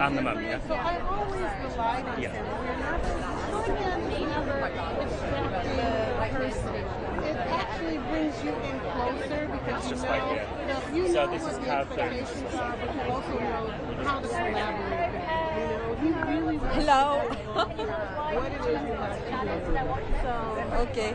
and the mum, yeah. So I always relied on Yeah. him. It actually brings you in closer because It's you just know, like, yeah. you So know this what is the Panther. expectations are, but you also know how to collaborate. You know, he really wants Hello. to know what it is you have to do. So, Okay.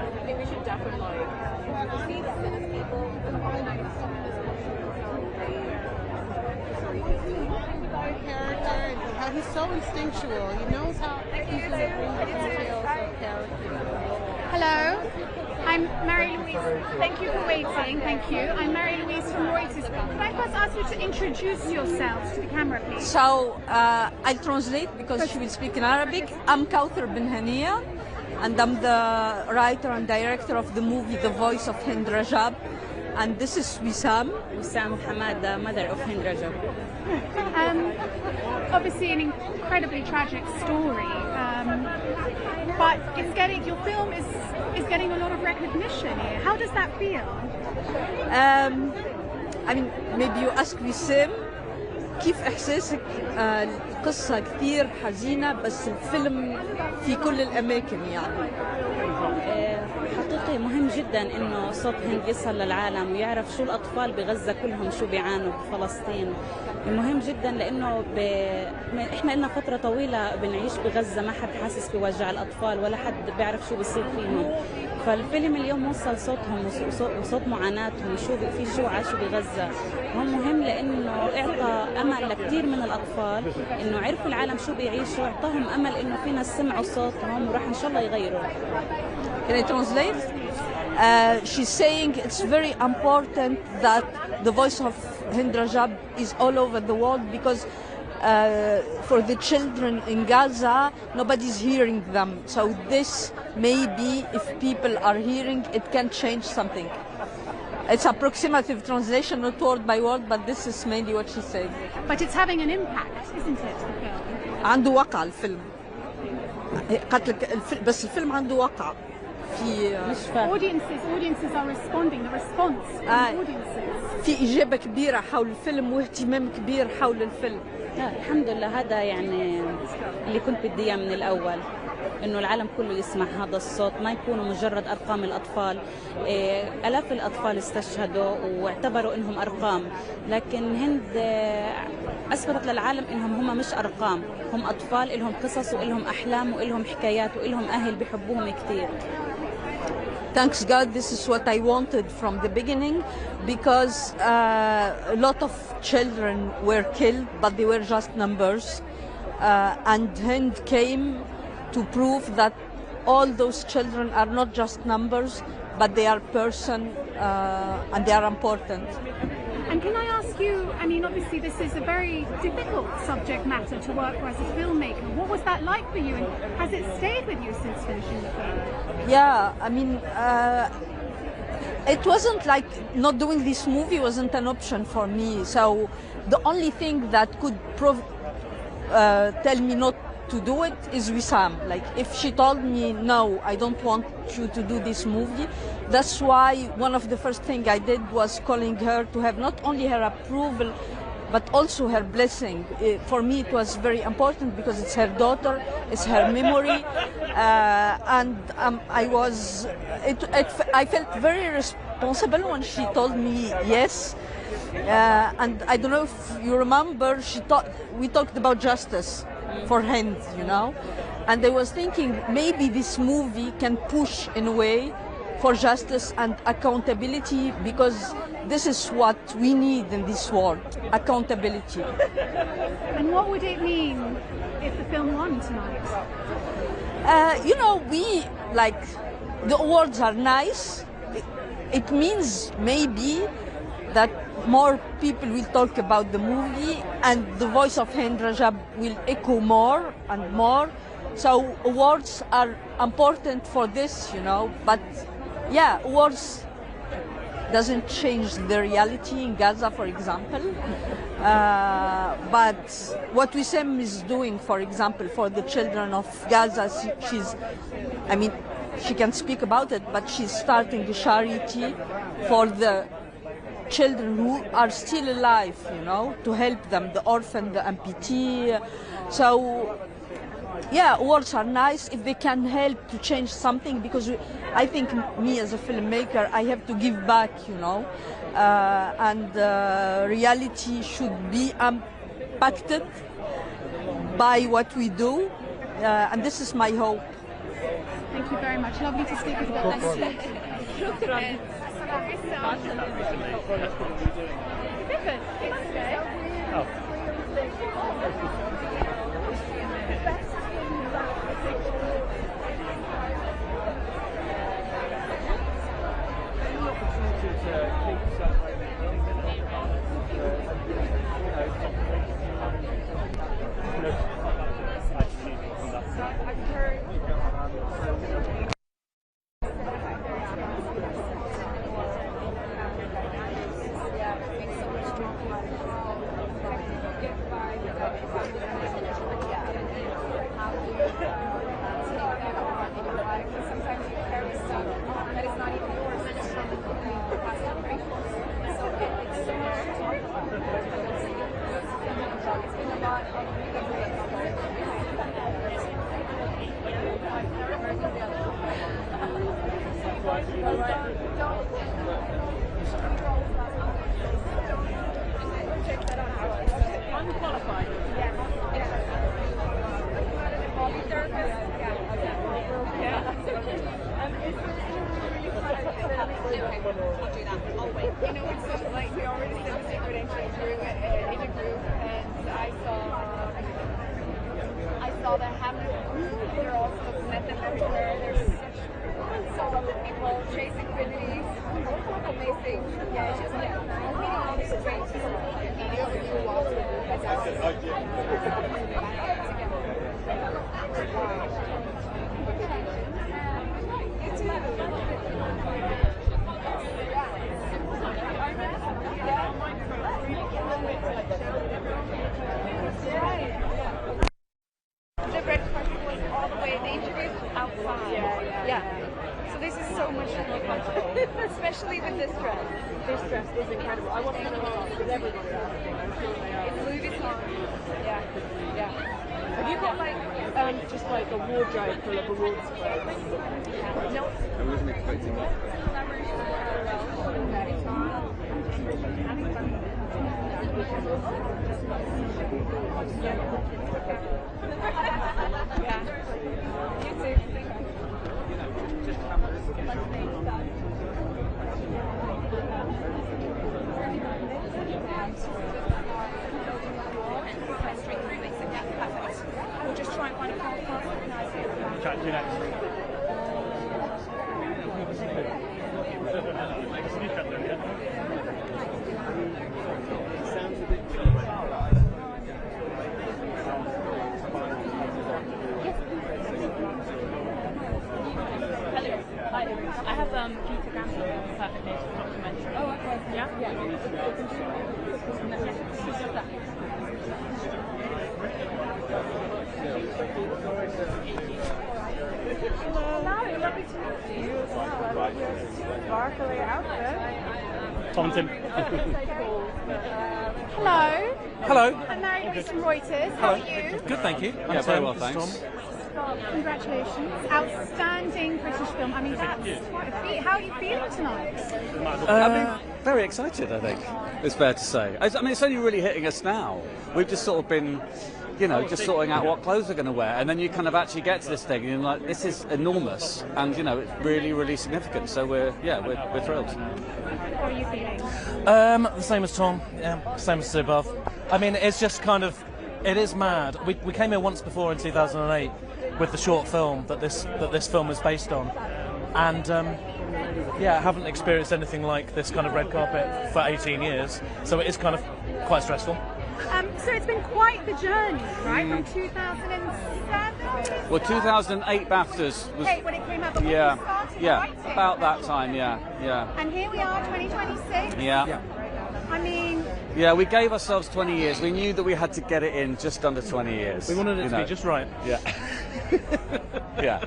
I think we should definitely see this as people. character and how he's so instinctual. He knows how he's going to bring the details of character. Hello, I'm Mary Louise. Thank you for waiting. Thank you. I'm Mary Louise from Reuters. Could I first ask you to introduce yourselves to the camera, please? So I'll translate because she will speak in Arabic. I'm Kauthar bin Hania, and I'm the writer and director of the movie The Voice of Hindra. And this is Wissam. Wissam Hamad, the mother of Hindra. Obviously an incredibly tragic story, but your film is getting a lot of recognition here. How does that feel? I mean, maybe you ask Wissam كيف إحساسك؟ القصة كثير حزينة بس الفيلم في كل الأماكن يعني. حقيقي مهم جدا انه صوت هند يصل للعالم ويعرف شو الاطفال بغزة كلهم شو بيعانوا بفلسطين. مهم جدا لانه احنا لنا فترة طويلة بنعيش بغزة، ما حد حاسس بوجع الاطفال ولا حد بيعرف شو بيصير فيهم. فالفيلم اليوم وصل صوتهم وصوت معاناتهم شو عاشوا بغزة. هو مهم لانه اعطى امل لكثير من الاطفال انه عرفوا العالم شو بيعيشوا، اعطاهم امل انه في ناس سمعوا صوتهم وراح ان شاء الله يغيروا. Can I translate? She's saying it's very important that the voice of Hindra is all over the world because for the children in Gaza, nobody's hearing them. So this maybe, if people are hearing, it can change something. It's approximative translation, not word by word, but this is mainly what she's saying. But it's having an impact, isn't it, the film? عنده وقع الفيلم. بس الفيلم عنده وقع. Audiences are responding. The response from audiences. في إجابة كبيرة حول الفيلم واهتمام كبير حول الفيلم. الحمد لله، هذا يعني اللي كنت بدي اياه من الاول، انه العالم كله يسمع هذا الصوت، ما يكونوا مجرد ارقام الاطفال. الاف الاطفال استشهدوا واعتبروا انهم ارقام، لكن هند اثبتت للعالم انهم هم مش ارقام، هم اطفال لهم قصص ولهم احلام ولهم حكايات ولهم اهل بيحبوهم كثير. Thanks God, this is what I wanted from the beginning, because a lot of children were killed, but they were just numbers. And Hind came to prove that all those children are not just numbers, but they are person and they are important. And can I ask you, I mean, obviously this is a very difficult subject matter to work with as a filmmaker. What was that like for you, and has it stayed with you since finishing the film? Yeah, I mean, it wasn't like not doing this movie wasn't an option for me. So the only thing that could tell me not to do it is Wissam. Like, if she told me, no, I don't want you to do this movie, that's why one of the first things I did was calling her to have not only her approval, but also her blessing. For me, it was very important because it's her daughter, it's her memory, and I felt very responsible when she told me yes. And I don't know if you remember, we talked about justice for Hind, you know, and I was thinking maybe this movie can push in a way for justice and accountability, because this is what we need in this world, accountability. And what would it mean if the film won tonight? You know, the awards are nice. It means maybe that more people will talk about the movie and the voice of Hind Rajab will echo more and more. So awards are important for this, you know, but yeah, awards doesn't change the reality in Gaza, for example. But what Wissam is doing, for example, for the children of Gaza, I mean, she can speak about it, but she's starting a charity for the children who are still alive, you know, to help them, the orphan, the amputee. So, yeah, words are nice if they can help to change something, because I think me as a filmmaker, I have to give back, you know, and reality should be impacted by what we do, and this is my hope. Thank you very much. Lovely to speak with you. Especially with this dress. This dress is incredible. I want to know because everybody else. It's Louis Vuitton. Yeah, yeah. Have you got like just like a wardrobe full of awards clothes? No. I wasn't expecting that. Yeah. You too. We'll just try and find a car park. Chat to you next. I have Peter Gamble documentary. Oh, okay. Yeah? Yeah. Hello, lovely to meet you as well. I love your sparkly outfit. Tom and Tim. Hello. Hello. I'm Mary Louise from Reuters. How are you? Good, thank you. Yeah, very well, thanks. Congratulations. Outstanding British film. I mean, that's quite a feat. How are you feeling tonight? Very excited, I think. It's fair to say. I mean, it's only really hitting us now. We've just sort of been, you know, just sorting out what clothes we're going to wear, and then you kind of actually get to this thing, and you're like, this is enormous, and you know, it's really, really significant. So we're thrilled. How are you feeling? The same as Tom. Yeah, same as above. I mean, it's just kind of, it is mad. We came here once before in 2008 with the short film that this film is based on, and yeah, I haven't experienced anything like this kind of red carpet for 18 years, so it is kind of quite stressful. So it's been quite the journey, right? From 2007? Well, 2008 BAFTAs was... Hey, when it came out, but when you started writing, about that time, yeah. And here we are, 2026. Yeah. I mean, Yeah, we gave ourselves 20 years. We knew that we had to get it in just under 20 years. We wanted it to be just right. Yeah. Yeah.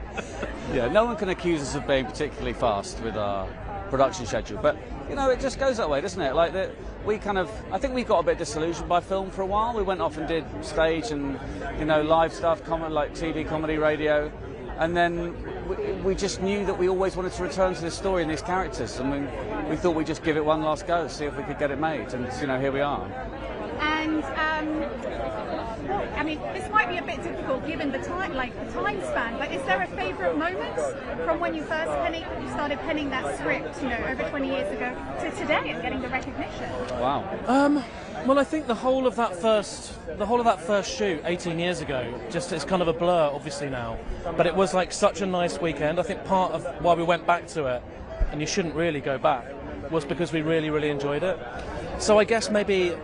Yeah, no one can accuse us of being particularly fast with our production schedule, but it just goes that way, doesn't it? Like I think we got a bit disillusioned by film for a while. We went off and did stage and live stuff, like TV, comedy, radio, and then we just knew that we always wanted to return to this story and these characters, and we thought we'd just give it one last go, see if we could get it made, and here we are. And I mean, this might be a bit difficult given the time span, but is there a favourite moment from when you first started penning that script, over 20 years ago, to today and getting the recognition? Wow. Well, I think the whole of that first shoot 18 years ago, it's kind of a blur, obviously now. But it was like such a nice weekend. I think part of why we went back to it, and you shouldn't really go back, was because we really, really enjoyed it. So I guess maybe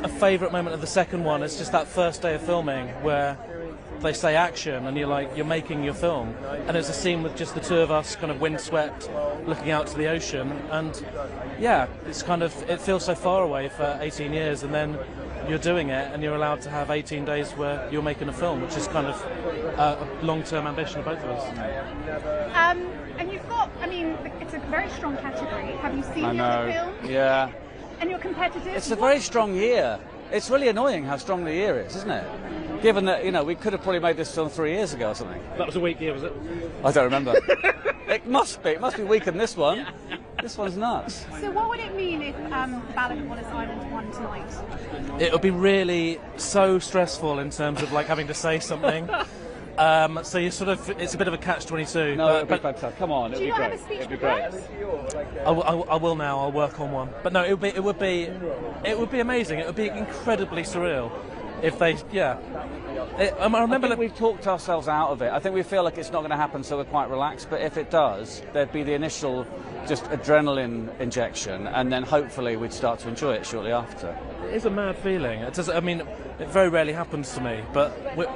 a favourite moment of the second one is just that first day of filming where they say action and you're making your film, and there's a scene with just the two of us kind of windswept looking out to the ocean, and yeah, it feels so far away for 18 years, and then you're doing it and you're allowed to have 18 days where you're making a film, which is kind of a long-term ambition of both of us. And you've got, it's a very strong category. Have you seen the film? Yeah. And you're competitive? It's a very strong year. It's really annoying how strong the year is, isn't it? Given that, we could have probably made this film 3 years ago or something. That was a weak year, was it? I don't remember. It must be. It must be weaker than this one. This one's nuts. So what would it mean if Ballad of Wallace Island won tonight? It would be really so stressful in terms of having to say something. So you it's a bit of a catch-22. No, it'll be fantastic. Come on, it'll be great. Do you not have a speech it'll be great. I will now. I'll work on one. But no, it would be amazing. It would be incredibly surreal if they. Yeah. I remember. I think we've talked ourselves out of it. I think we feel like it's not going to happen, so we're quite relaxed. But if it does, there'd be the initial just adrenaline injection, and then hopefully we'd start to enjoy it shortly after. It is a mad feeling. It very rarely happens to me, but we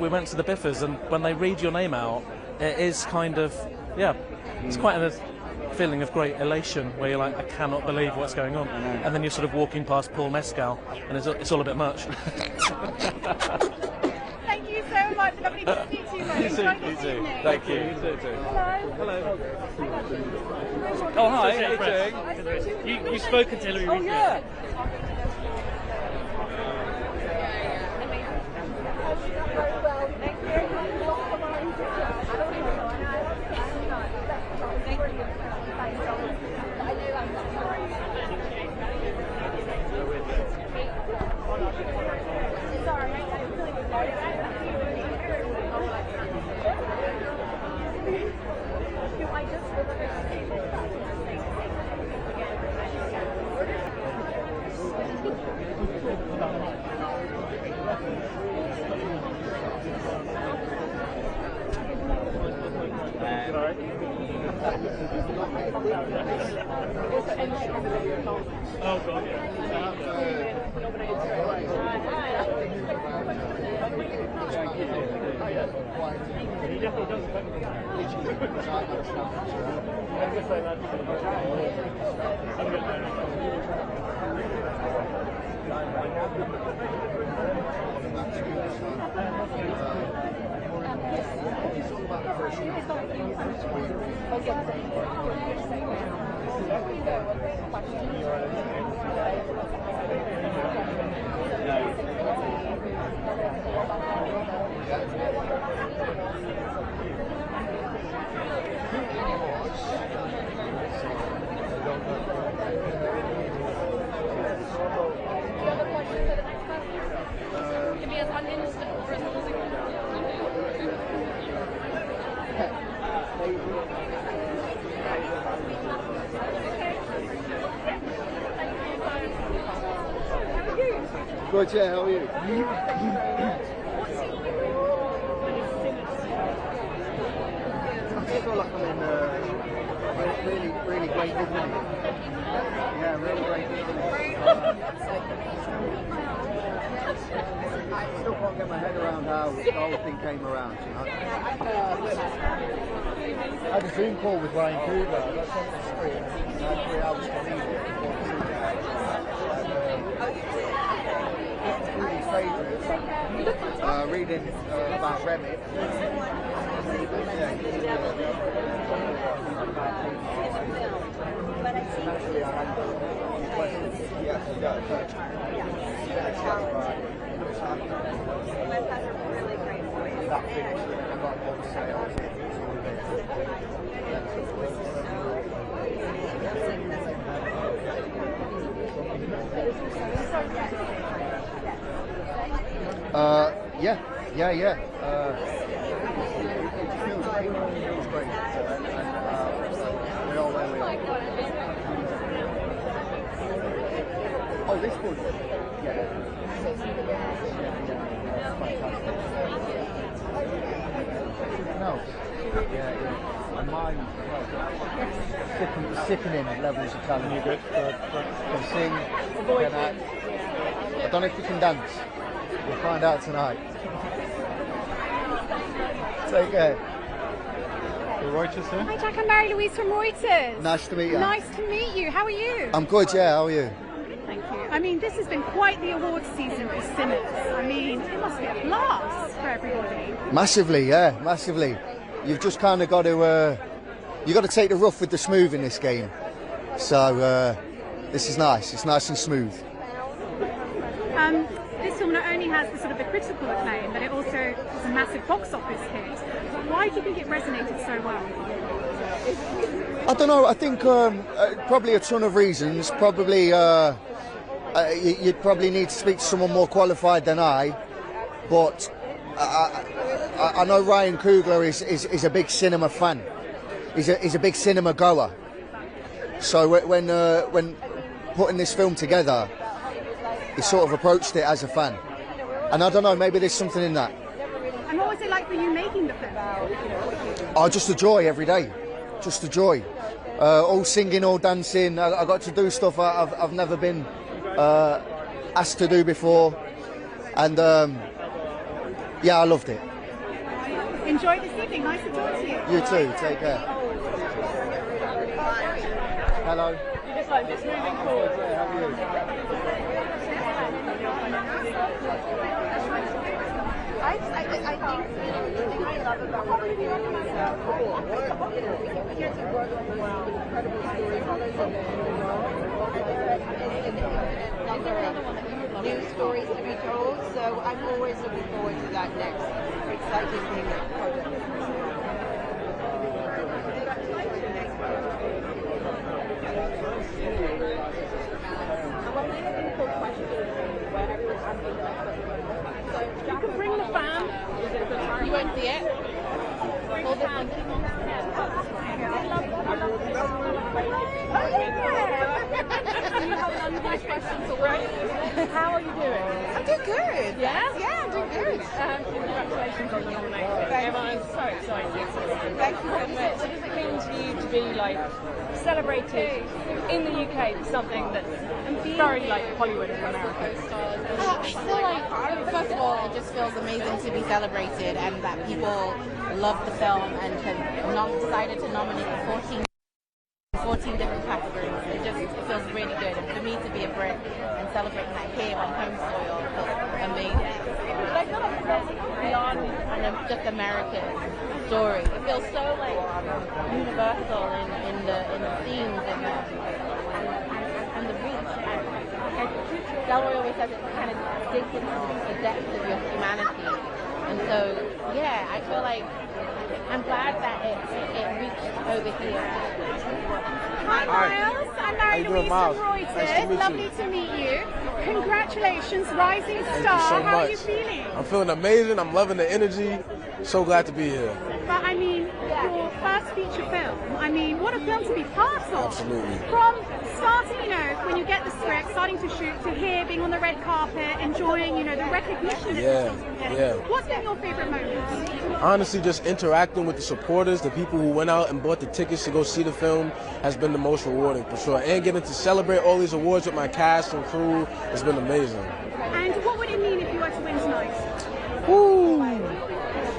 went to the Biffers, and when they read your name out, it is kind of, it's quite a feeling of great elation where you're like, I cannot believe what's going on, and then you're sort of walking past Paul Mescal, and it's all a bit much. Thank you so much. Lovely to meet you. You too. Thank you. You too. Hello. Oh, hi. How are you doing? You've spoken to Hillary recently. Yeah. Oh God, yeah. Good, yeah, how are you? I feel like I'm in really great company. Yeah, really great company. I still can't get my head around how the whole thing came around, you know? I had a Zoom call with Ryan Coogler. That's on the screen. I had 3 hours to leave it. favourites. Reading about Remy. Yeah. It's great. We all where we are. Oh, this one. Yeah. No. Yeah. And mine, sickening levels of talent. You good? Can sing, can act. I don't know if you can dance. We'll find out tonight. Take care. Reuters here. Hi Jack, I'm Mary Louise from Reuters. Nice to meet you. Nice to meet you. How are you? I'm good, yeah. How are you? Thank you. I mean, this has been quite the awards season for cinemas. I mean, it must be a blast for everybody. Massively, yeah, massively. You've just kind of got to, you got to take the rough with the smooth in this game. So this is nice. It's nice and smooth. This film not only has the sort of the critical acclaim, but it also is a massive box office hit. Why do you think it resonated so well? I don't know. I think probably a ton of reasons. Probably you'd probably need to speak to someone more qualified than I. But I know Ryan Coogler is a big cinema fan. He's a big cinema goer. So when putting this film together, he sort of approached it as a fan. And I don't know, maybe there's something in that. And what was it like for you making the film? Oh, just a joy every day. Just a joy. All singing, all dancing. I got to do stuff I've never been asked to do before. And yeah, I loved it. Enjoy this evening. Nice to talk to you. You too. Take care. Hello. You just like this moving forward. How are you? I think the thing I love about what we're doing is, we get to work with incredible storytellers and new stories to be told. So I'm always looking forward to that next exciting thing project. You can bring the fan. You won't see it. Hold the fan. How are you doing? I'm doing good. Yeah? Yeah, I'm doing good. Congratulations on the nomination. Everyone's so excited. Thank you so What much. does it mean to you to be like celebrated in the UK for something that's very like Hollywood in America? I feel like, first of all, it just feels amazing to be celebrated and that people love the film and have decided to nominate 14 different categories. It feels really good. And for me to be a Brit and celebrating that here on home soil feels amazing. But I feel like it's beyond just American story. It feels so like universal in the themes and the reach. And Delroy always says it kind of digs into the depths of your humanity. And so, yeah, I feel like I'm glad that it reached over here. Hi Miles, I'm Mary Louise from Reuters. Lovely to meet you. Congratulations, rising star. How are you feeling? I'm feeling amazing. I'm loving the energy. So glad to be here. But I mean, your first feature film, I mean, what a film to be part of. Absolutely. From starting, when you get the script, starting to shoot, to here, being on the red carpet, enjoying, the recognition that the film's getting. Yeah. What's been your favorite moment? Honestly, just interacting with the supporters, the people who went out and bought the tickets to go see the film has been the most rewarding for sure. And getting to celebrate all these awards with my cast and crew has been amazing. And what would it mean if you were to win tonight?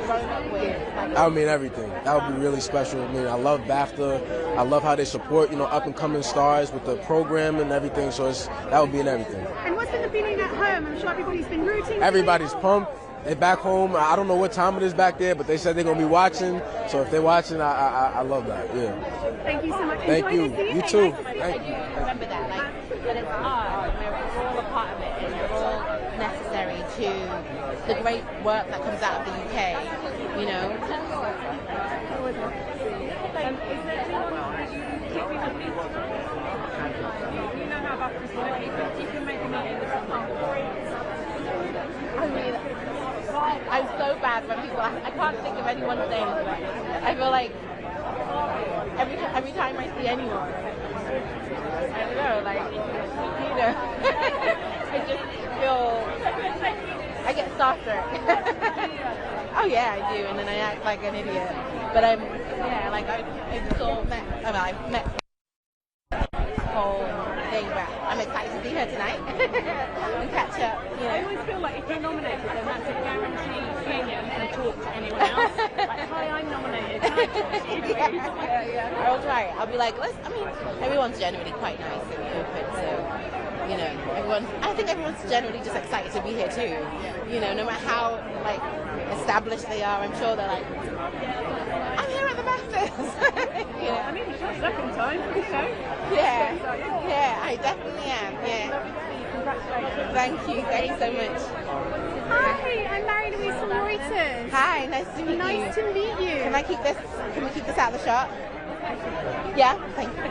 Grown up with That would mean everything. That would be really special. I mean, I love BAFTA. I love how they support, up and coming stars with the program and everything. So that would be in everything. And what's been the feeling at home? I'm sure everybody's been rooting. Everybody's pumped. They're back home. I don't know what time it is back there, but they said they're gonna be watching. So if they're watching, I love that. Yeah. Thank you so much. Thank you. You too. Thank you. Remember that, that it's art. We're all a part of it, and we're all necessary to the great work that comes out of the UK. Is there anyone that you particularly want me to know? You know how BAFTA's going to keep you can make a meeting with someone. I mean, I'm so bad when people ask. I can't think of anyone's name. I feel like every time I see anyone, I don't know, I just feel, I get starstruck. Oh yeah, I do, and then I act like an idiot. But I met this whole thing, but I'm excited to see her tonight and catch up. I always feel like if you're nominated, then that's a guarantee thing that you can talk to anyone else. Like, hi, I'm nominated. I'll try. I'll be like, everyone's generally quite nice and open, so, I think everyone's generally just excited to be here too. No matter how, established they are, I'm sure they're like, I'm here at the BAFTAs. I mean, it's your second time, Yeah, I definitely am, yeah. Congratulations. Thank you so much. Hi, I'm Mary-Louise from Reuters. Hi, nice to meet you. Nice to meet you. Can we keep this out of the shot? Yeah, thank you.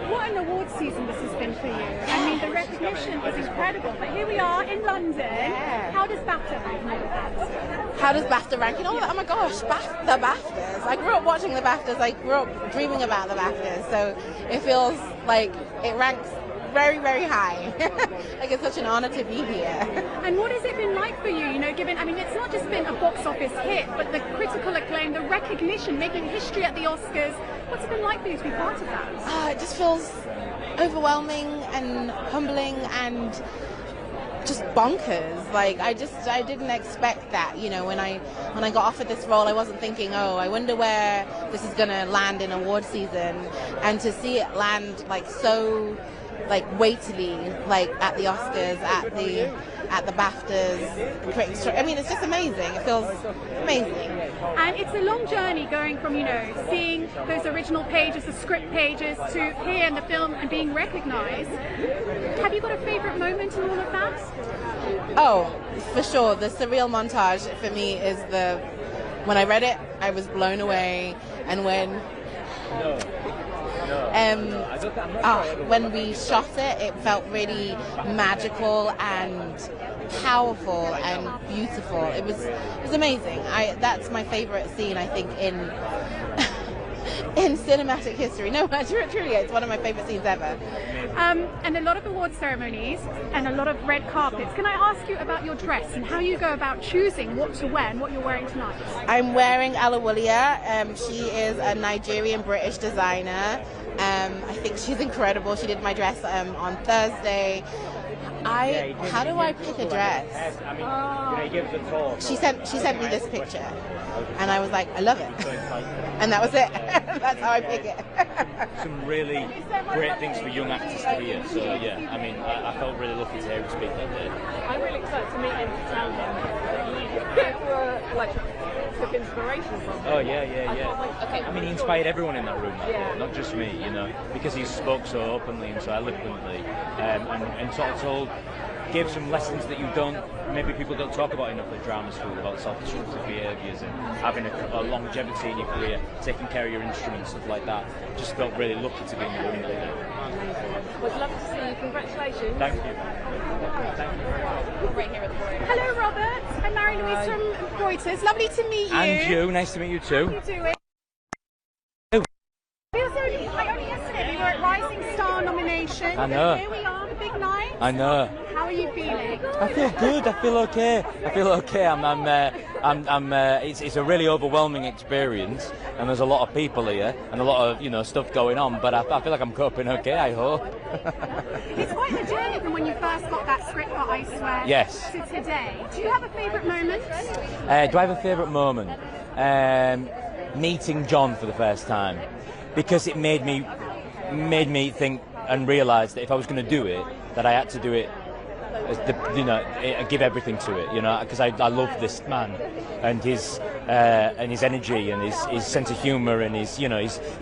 What an award season this has been for you. I mean, the recognition is incredible. But here we are in London. Yeah. How does BAFTA rank in all of that? How does BAFTA rank in all of that? Oh my gosh, the BAFTAs. I grew up watching the BAFTAs. I grew up dreaming about the BAFTAs. So it feels like it ranks very, very high. It's such an honor to be here. And what has it been like for you, given, it's not just been a box office hit, but the critical acclaim, the recognition, making history at the Oscars. What's it been like for you to be part of that? It just feels overwhelming and humbling and just bonkers. I didn't expect that. When I got offered this role, I wasn't thinking, I wonder where this is gonna land in award season, and to see it land so weightily, at the Oscars, at the BAFTAs. It's just amazing. It feels amazing. And it's a long journey going from, seeing those original pages, the script pages, to here in the film and being recognised. Have you got a favourite moment in all of that? Oh, for sure. The surreal montage for me is when I read it, I was blown away, and when we shot it, it felt really magical and powerful and beautiful. It was amazing. That's my favorite scene, I think, in cinematic history. No, truly, it's one of my favorite scenes ever. And a lot of award ceremonies and a lot of red carpets. Can I ask you about your dress and how you go about choosing what to wear and what you're wearing tonight? I'm wearing Alia. She is a Nigerian-British designer. I think she's incredible. She did my dress on Thursday. How do I pick a dress? She sent me this picture, and I was like, I love it, and that was it. That's how I pick it. Some really great things for young actors to hear. So yeah, I felt really lucky to hear him speak that day. I'm really excited to meet him to tell him that you were took inspiration from him. Oh yeah. He inspired everyone in that room, not just me, because he spoke so openly and so eloquently, and sort of gave some lessons that maybe people don't talk about enough at drama school, about self-destructive behaviours and having a longevity in your career, taking care of your instruments, stuff like that. Just felt really lucky to be in the room with him. Well, it's lovely to see you. Congratulations. Thank you. Right here at the Reuters. Hello, Robert. I'm Mary-Louise from Reuters. Lovely to meet you. And you. Nice to meet you too. How are you doing? Only yesterday we were at Rising Star nomination. I know. Here we are, the big night. I know. How are you feeling? I feel good. I feel okay. I'm It's a really overwhelming experience, and there's a lot of people here and a lot of stuff going on. But I feel like I'm coping okay. I hope. It's quite the journey from when you first got that script for I Swear Yes. to today. Do you have a favourite moment? Do I have a favourite moment? Meeting John for the first time, because it made me think and realise that if I was going to do it, that I had to do it. Give everything to it, because I love this man and his energy and his sense of humour, and he's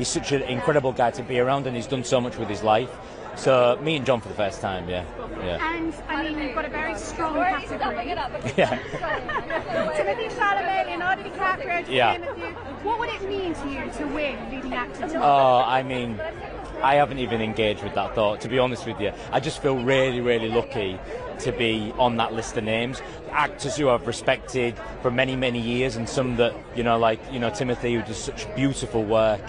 such an incredible guy to be around, and he's done so much with his life. So meeting John for the first time, yeah. And I mean, you've got a very strong category. Yeah. Timothy Chalamet, Leonardo DiCaprio, to name a few. What would it mean to you to win leading actor? Oh, I mean, I haven't even engaged with that thought, to be honest with you. I just feel really, really lucky to be on that list of names. Actors who I've respected for many, many years, and some that, Timothy, who does such beautiful work.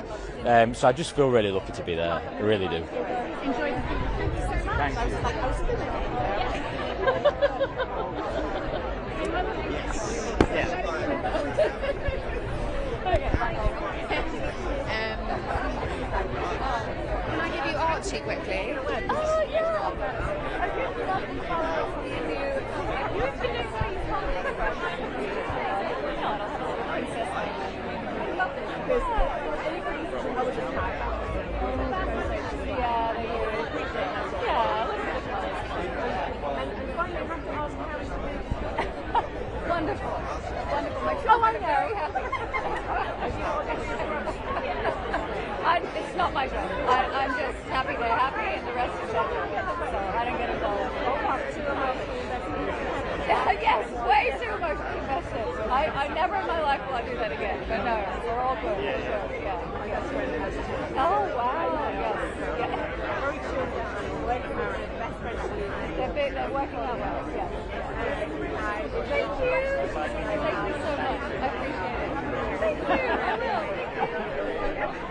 So I just feel really lucky to be there. I really do. Enjoy the film. Thank you so much. Thank Can I give you Archie quickly? Oh, yeah. Wonderful. Oh, I'm very happy. It's not my job. I'm just happy they're happy, and the rest is happy. So I don't get involved. Yes, way too emotionally invested. I never in my life will I do that again. But no, we're all good. Yeah. Oh wow. Yes. Very chill. They're working out well. Yes. Thank you. Thank you so much. I appreciate it. Thank you.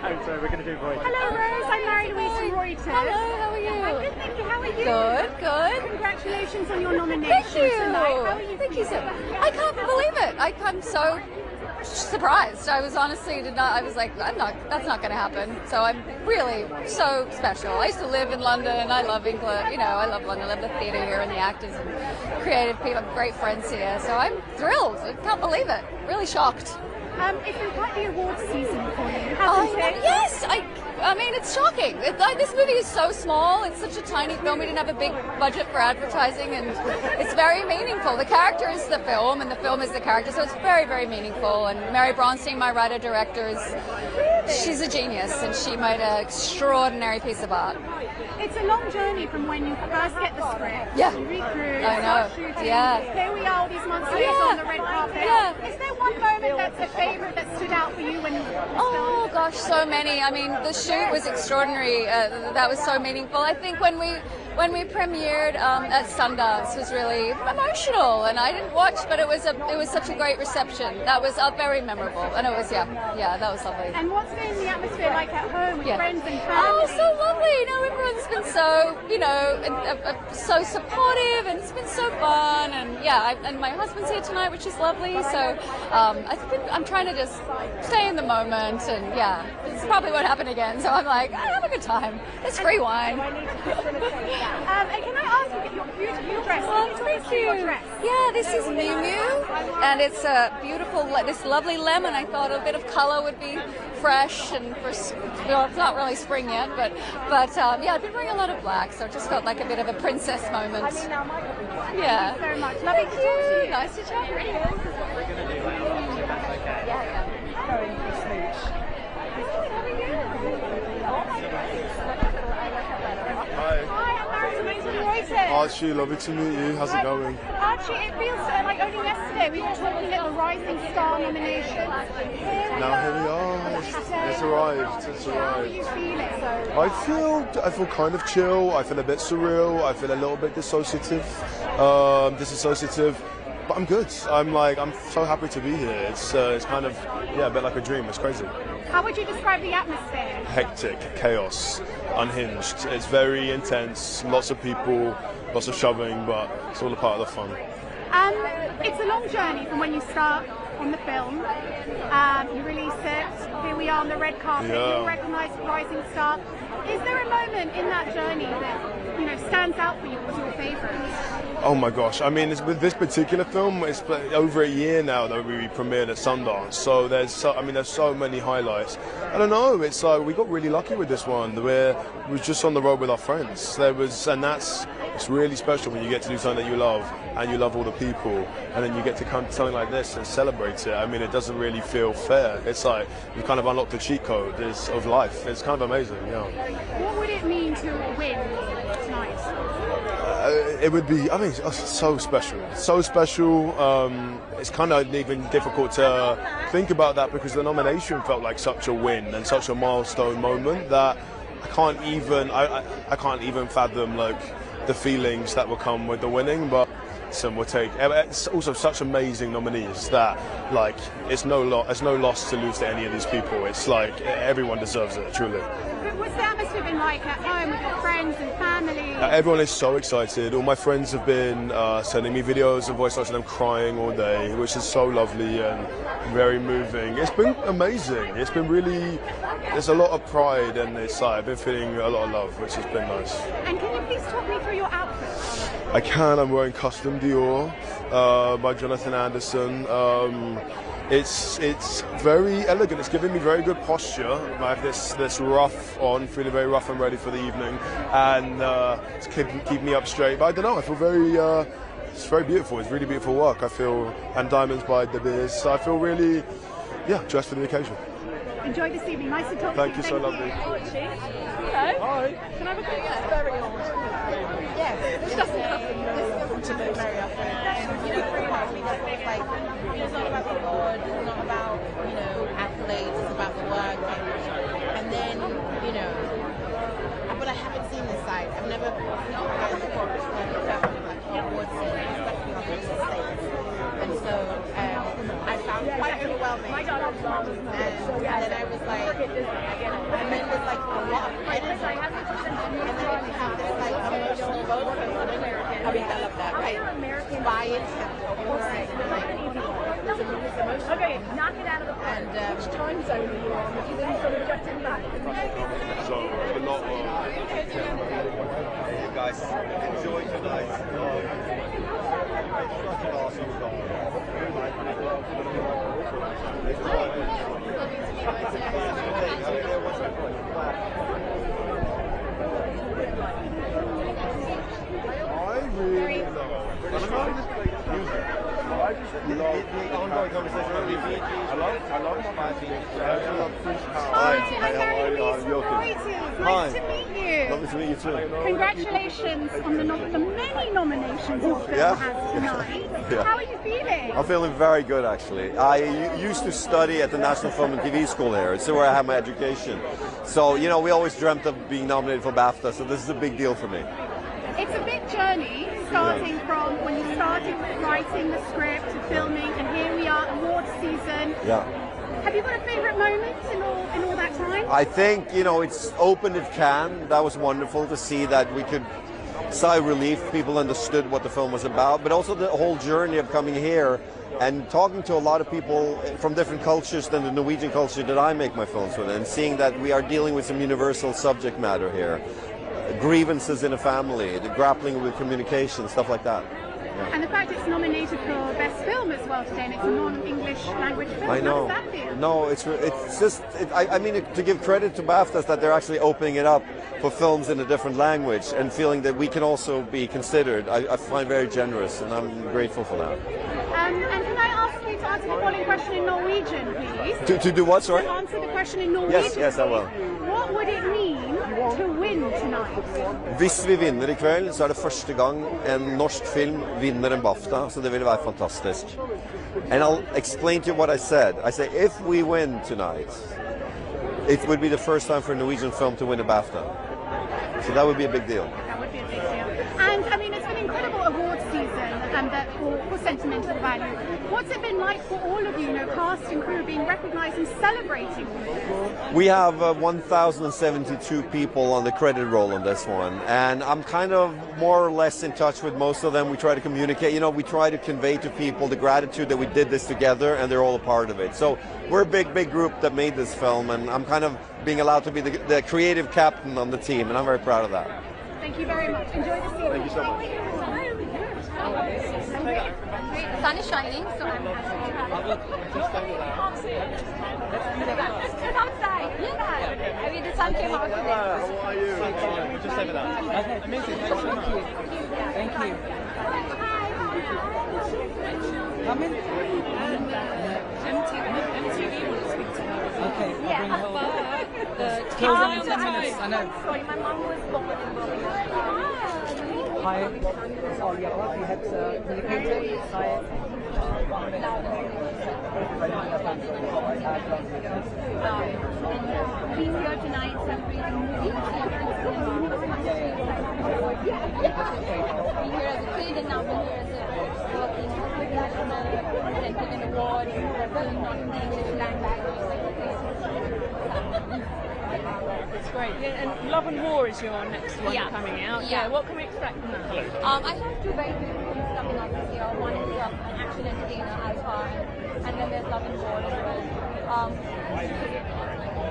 Oh, sorry, we're going to do voice. Hello, Rose. I'm Mary Louise from Reuters. Hello, how are you? I'm good, thank you. How are you? Good. Congratulations on your nomination Thank you. tonight. How are you? Thank you so much. I can't believe it. I'm so surprised. I was honestly I was like, that's not going to happen. So I'm really so special. I used to live in London. I love England. I love London. I love the theatre here and the actors and creative people. I have great friends here. So I'm thrilled. I can't believe it. Really shocked. It's been quite the awards season for you, hasn't it? Yes, I mean, it's shocking. This movie is so small. It's such a tiny film. We didn't have a big budget for advertising, and it's very meaningful. The character is the film, and the film is the character, so it's very, very meaningful. And Mary Bronstein, my writer-director, she's a genius, and she made an extraordinary piece of art. It's a long journey from when you first get the script, you recruit, I know. start shooting, Yeah. here we are all these months later on the red carpet. Yeah. Is there one moment that's a favourite that stood out for you when you Oh gosh, so many. I mean, the shoot was extraordinary. That was so meaningful. I think when we premiered at Sundance was really emotional, and I didn't watch, but it was such a great reception. That was very memorable, and it was that was lovely. And what's been the atmosphere like at home with friends and family? Oh, so lovely. Everyone's been so so supportive, and it's been so fun, and and my husband's here tonight, which is lovely. So I'm trying to just stay in the moment, and it's probably won't happen again. So I'm like, I have a good time. It's free wine. And can I ask you, your beautiful dress? Thank you. Yeah, this is Miu Miu, and it's a beautiful, this lovely lemon. I thought a bit of color would be fresh, and it's not really spring yet, but I've been wearing a lot of black, so it just felt like a bit of a princess moment. Yeah. Thank you very much. Lovely to talk to you. Nice to chat with you. Archie, lovely to meet you. How's it going? Archie, it feels like only yesterday we were talking at the Rising Star nomination. Now here we are. It's arrived. It's arrived. How are you feeling? I feel kind of chill. I feel a bit surreal. I feel a little bit disassociative. But I'm good. I'm so happy to be here. It's kind of a bit like a dream. It's crazy. How would you describe the atmosphere? Hectic, chaos, unhinged. It's very intense. Lots of people, lots of shoving, but it's all a part of the fun. It's a long journey from when you start on the film. You release it. Here we are on the red carpet. Yeah. You're recognised rising star. Is there a moment in that journey that stands out for you as your favourite? Oh my gosh! I mean, with this particular film, it's over a year now that we premiered at Sundance. So there's so many highlights. I don't know. It's like we got really lucky with this one. We was just on the road with our friends. It's really special when you get to do something that you love and you love all the people, and then you get to come to something like this and celebrate it. I mean, it doesn't really feel fair. It's like you kind of unlocked the cheat code of life. It's kind of amazing. Yeah. What would it mean to win tonight? It would be, so special. So special. It's kind of even difficult to think about that because the nomination felt like such a win and such a milestone moment that I can't even fathom the feelings that will come with the winning. But some will take. It's also such amazing nominees that it's no loss to lose to any of these people. It's like everyone deserves it, truly. What's the atmosphere been like at home with your friends and family? Everyone is so excited. All my friends have been sending me videos and voice notes of them crying all day, which is so lovely and very moving. It's been amazing. It's been really, there's a lot of pride and I've been feeling a lot of love, which has been nice. And can you please talk me through your outfit? I can. I'm wearing custom Dior by Jonathan Anderson. It's very elegant. It's giving me very good posture. I have this rough on, feeling very rough and ready for the evening, and it's keep me up straight. But I don't know. I feel very. It's very beautiful. It's really beautiful work. I feel, and diamonds by De Beers. So I feel really, dressed for the occasion. Enjoy this evening. Nice to talk to you. Thank you. So lovely. Hello. Hi. Can I have a quick? It's very old. Yes. This doesn't happen. This doesn't very often. It's not about the award, it's not about, accolades, it's about the work. And then, but I haven't seen this side. I've never heard the chorus when it's award scene, especially on the States. And so I found it quite overwhelming. And then I was like, and then there's a lot of credits. And then we have this emotional road trip. I love that. Buy into award season. Okay, knock it out of the park. And which time zone are you on? Have you been sort of jutting back? So a lot of. Hey guys, enjoy tonight. Such an awesome song. I really love. I just love the ongoing conversation about music. I love my music. I love Fish House. Hi, I'm Mary Louise. Nice to meet you. Lovely to meet you too. Congratulations on the many nominations your film has tonight. How are you feeling? I'm feeling very good actually. I used to study at the National Film and TV School here. It's where I had my education. So, we always dreamt of being nominated for BAFTA, so this is a big deal for me. It's a big journey, starting from when you started writing the script to filming, and here we are, awards season. Yeah. Have you got a favourite moment in all that time? I think, it's opened at Cannes. That was wonderful to see that we could sigh relief. People understood what the film was about, but also the whole journey of coming here and talking to a lot of people from different cultures than the Norwegian culture that I make my films with, and seeing that we are dealing with some universal subject matter here. Grievances in a family, the grappling with communication, stuff like that. Yeah. And the fact it's nominated for Best Film as well today, and it's a non-English language film. I know. How does that feel? No, it's just, I mean, to give credit to BAFTA that they're actually opening it up for films in a different language and feeling that we can also be considered, I find very generous, and I'm grateful for that. And can I ask you to answer the following question in Norwegian, please? To do what, sorry? To answer the question in Norwegian. Yes, I will. What would it mean to win tonight? Hvis vi vinner I kveld, så det første gang en norsk film vinner en BAFTA, så det ville være fantastisk. And I'll explain to you what I said. I say, if we win tonight, it would be the first time for a Norwegian film to win a BAFTA. So that would be a big deal. That would be a big deal. And I mean, it's been incredible award season, but for sentimental value. What's it been like for all of you, cast and crew, being recognised and celebrating? We have 1,072 people on the credit roll on this one, and I'm kind of more or less in touch with most of them. We try to communicate, we try to convey to people the gratitude that we did this together, and they're all a part of it. So we're a big group that made this film, and I'm kind of being allowed to be the creative captain on the team, and I'm very proud of that. Thank you very much. Enjoy the scene. Thank you so much. The sun is shining, so I'm Come outside. Yeah. I mean, the sun came out today. How are you? Just over there. Amazing. Thank you. Thank you. Come in. MTV will speak to her. Okay, I'll bring her over. It's closing in 10 minutes, I know. Sorry, my mom was born in Birmingham. Hi, it's Alia Bhatt. We had communicated. Hi. Being here tonight, celebrating movies. Being here as a kid and now being here as a working professional, presenting an award for film not in the English language. It's great. Yeah, and Love and War is your next one coming out. Yeah. What can we expect from that? I have two very big films coming out this year. One is an action entertainer, Alpha, and then there's Love and War as well.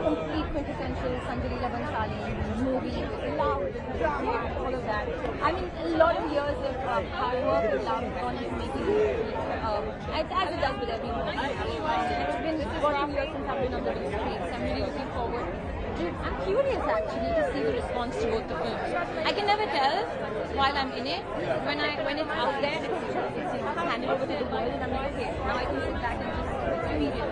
Complete quintessential Sanjay Leela Bhansali movie with love, with drama, all of that. I mean, a lot of years of hard work and love gone into making this movie. As it does with every movie. It's been a few years since I've been on the big screen, so I'm really looking forward. I'm curious actually to see the response to both the films. I can never tell while I'm in it. When it's out there, it's handed over to the world, and I'm like, okay, now I can sit back and just read it.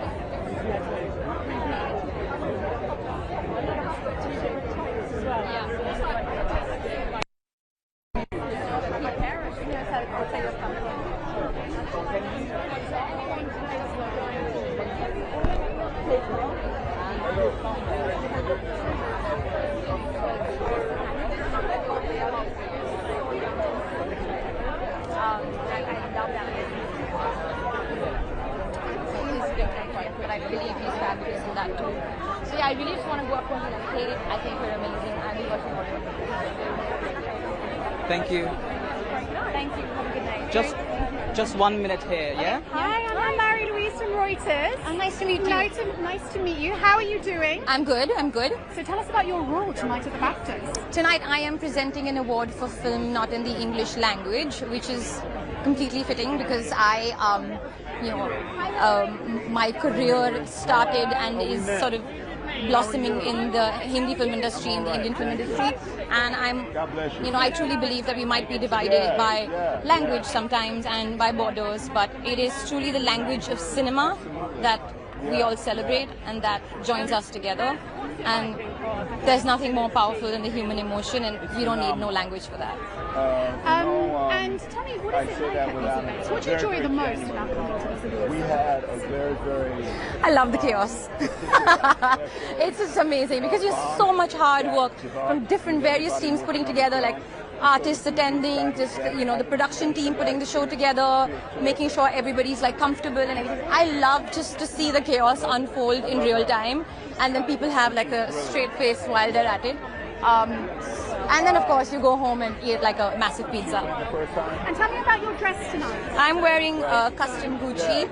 I believe he's fabulous in that too. So yeah, I really just want to work on him. I think we're amazing. I'll be working on it. Thank you. Thank you. Have a good night. Just 1 minute here, yeah? Hi, I'm Mary Louise from Reuters. Nice to meet you. Nice to meet you. How are you doing? I'm good. So tell us about your role tonight at the BAFTAs. Tonight I am presenting an award for film not in the English language, which is completely fitting because my career started and is sort of blossoming in the Hindi film industry, in the Indian film industry, and I truly believe that we might be divided by language sometimes and by borders, but it is truly the language of cinema that we all celebrate and that joins us together, and there's nothing more powerful than the human emotion, and we don't need no language for that. And tell me, what is it like at these events? What do you enjoy the most about coming to this event? We had a very... I love the chaos. It's just amazing because there's so much hard work from various teams putting together, like artists attending, just the production team putting the show together, making sure everybody's like comfortable and everything. I love just to see the chaos unfold in real time, and then people have like a straight face while they're at it. And then of course you go home and eat like a massive pizza. And tell me about your dress tonight. I'm wearing custom Gucci.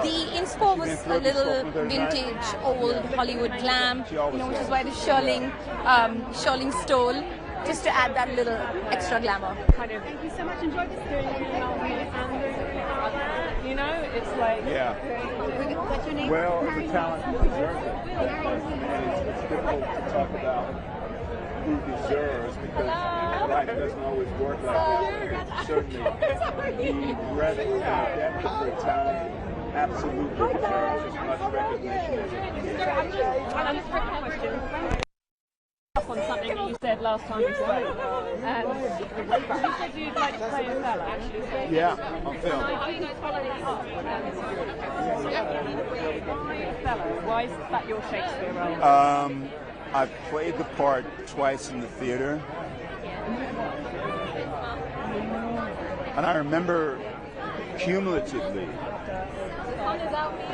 The inspo was a little vintage, old Hollywood glam, which is why the Shirling stole, just to add that little extra glamour. Thank you so much. Enjoy this doing it's like... Yeah. What's your name? Well, the talent deserves it. And it's difficult to talk about who deserves because life doesn't always work like that. Certainly, the breadth and depth of their talent absolutely deserves as much recognition as And a quick question. On something that you said last time you spoke. You said you'd like to play Othello. Yeah, on film. Are you guys following it up? Why Othello? Why is that your Shakespeare role? I've played the part twice in the theater. And I remember cumulatively,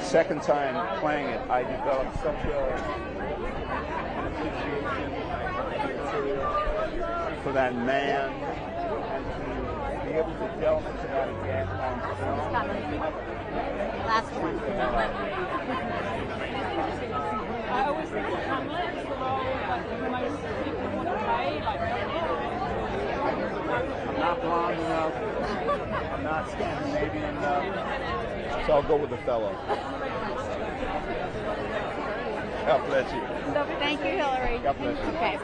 second time playing it, I developed such an appreciation for that man, and to be able to delve into that again on film. Last one. I always think of Hamlet as the role like the most people want to play, like I'm not blonde enough. I'm not Scandinavian enough. So I'll go with Othello. God bless you. Thank you, Hillary. God bless you. Okay.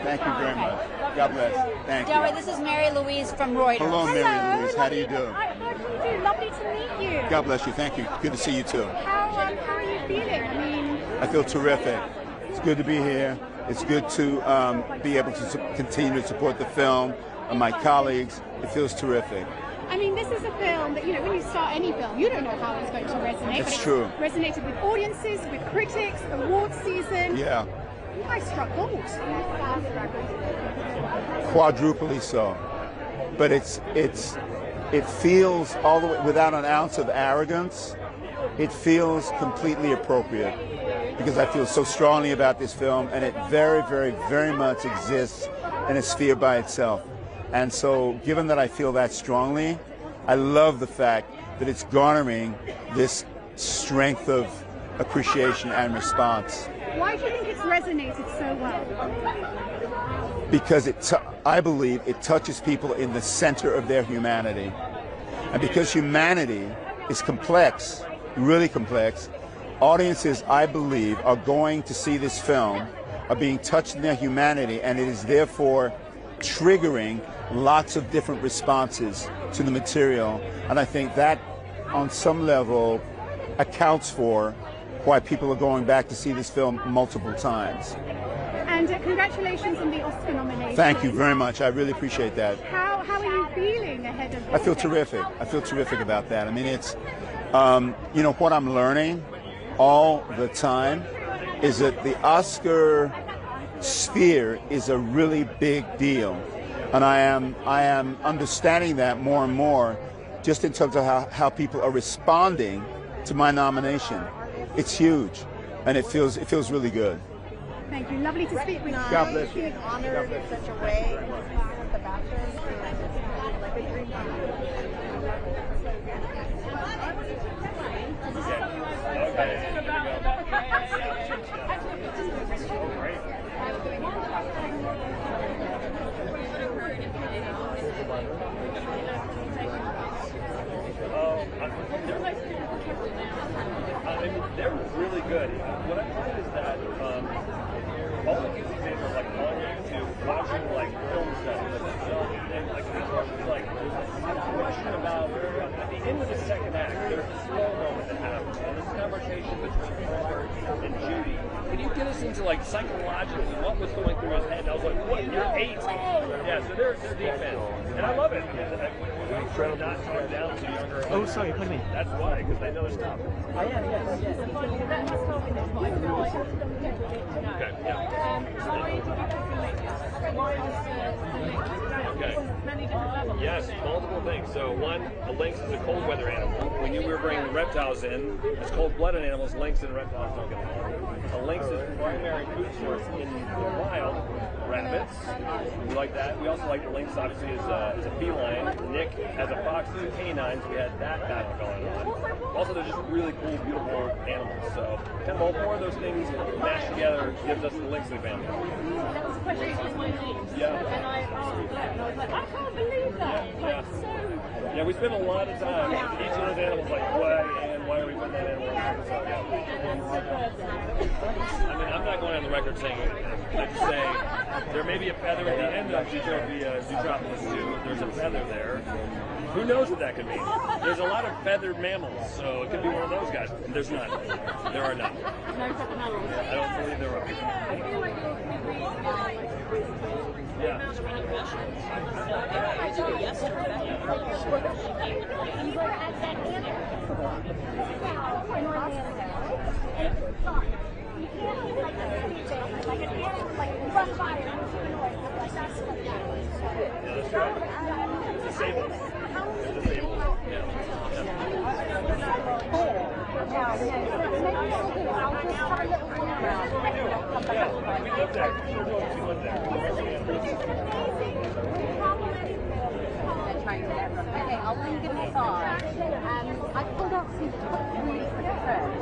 Thank you very much. God bless. Thank Delroy, you. this is Mary Louise from Reuters. Hello, Mary Louise. How do you do? How do you do? Lovely to meet you. God bless you. Thank you. Good to see you too. How are you feeling? I mean, I feel terrific. It's good to be here. It's good to be able to continue to support the film and my colleagues. It feels terrific. this is a film that, when you start any film, you don't know how it's going to resonate. It's true. Resonated with audiences, with critics, awards season. Yeah. I struck gold. Quadruply so. But it feels all the way, without an ounce of arrogance, it feels completely appropriate because I feel so strongly about this film, and it very, very, very much exists in a sphere by itself. And so, given that I feel that strongly, I love the fact that it's garnering this strength of appreciation and response. Why do you think it's resonated so well? Because I believe it touches people in the center of their humanity. And because humanity is complex, really complex, audiences, I believe, are going to see this film, are being touched in their humanity, and it is therefore triggering lots of different responses to the material. And I think that, on some level, accounts for why people are going back to see this film multiple times. And congratulations on the Oscar nomination. Thank you very much. I really appreciate that. How are you feeling ahead of this? I feel terrific. I feel terrific about that. I mean, it's, what I'm learning all the time is that the Oscar sphere is a really big deal. And I am understanding that more and more just in terms of how people are responding to my nomination. It's huge, and it feels really good. Thank you. Lovely to speak with you. God bless you. Being honored in such a way with the BAFTA, like a dream come they're really good. What I find is that all the music days are like on YouTube, watching like film stuff, and like there's a question about at the end of the second act, there's a slow moment that happens, and this conversation between Panther and Judy. Can you get us into like psychologically what was going through his head? And I was like, what? You're 8? Yeah, so they're deep in, and I love it. We try not to go down to younger. Oh, sorry, pardon me. That's why, because they know their stuff. I am, yes. Okay, yeah. Okay. Yes, multiple things. So one, a lynx is a cold weather animal. We knew we were bringing reptiles in. As cold-blooded animals, lynx and reptiles don't get along. A lynx is the primary food source in the wild. Rabbits, we like that. We also like the lynx, obviously, as a feline. Nick as a fox is a canine, so we had that battle going on. Also, they're just really cool, beautiful animals. So, kind of all four of those things mashed together gives us the lynx family. That was a question, it was my name. Yeah. And I asked Black, and I was like, I can't believe that. Yeah, we spend a lot of time. Each of those animals, like, why are we putting that animal in? So, I mean, I'm not going on the record saying anything. I'm just saying there may be a feather at the end of Zootropolis 2. There's a feather there. Who knows what that could mean? There's a lot of feathered mammals, so it could be one of those guys. There's none. There are none. No feather mammals. I don't believe there are. Yeah. That's right. Disabled. Disabled. Yeah. really good massage. I pulled out some really quick first,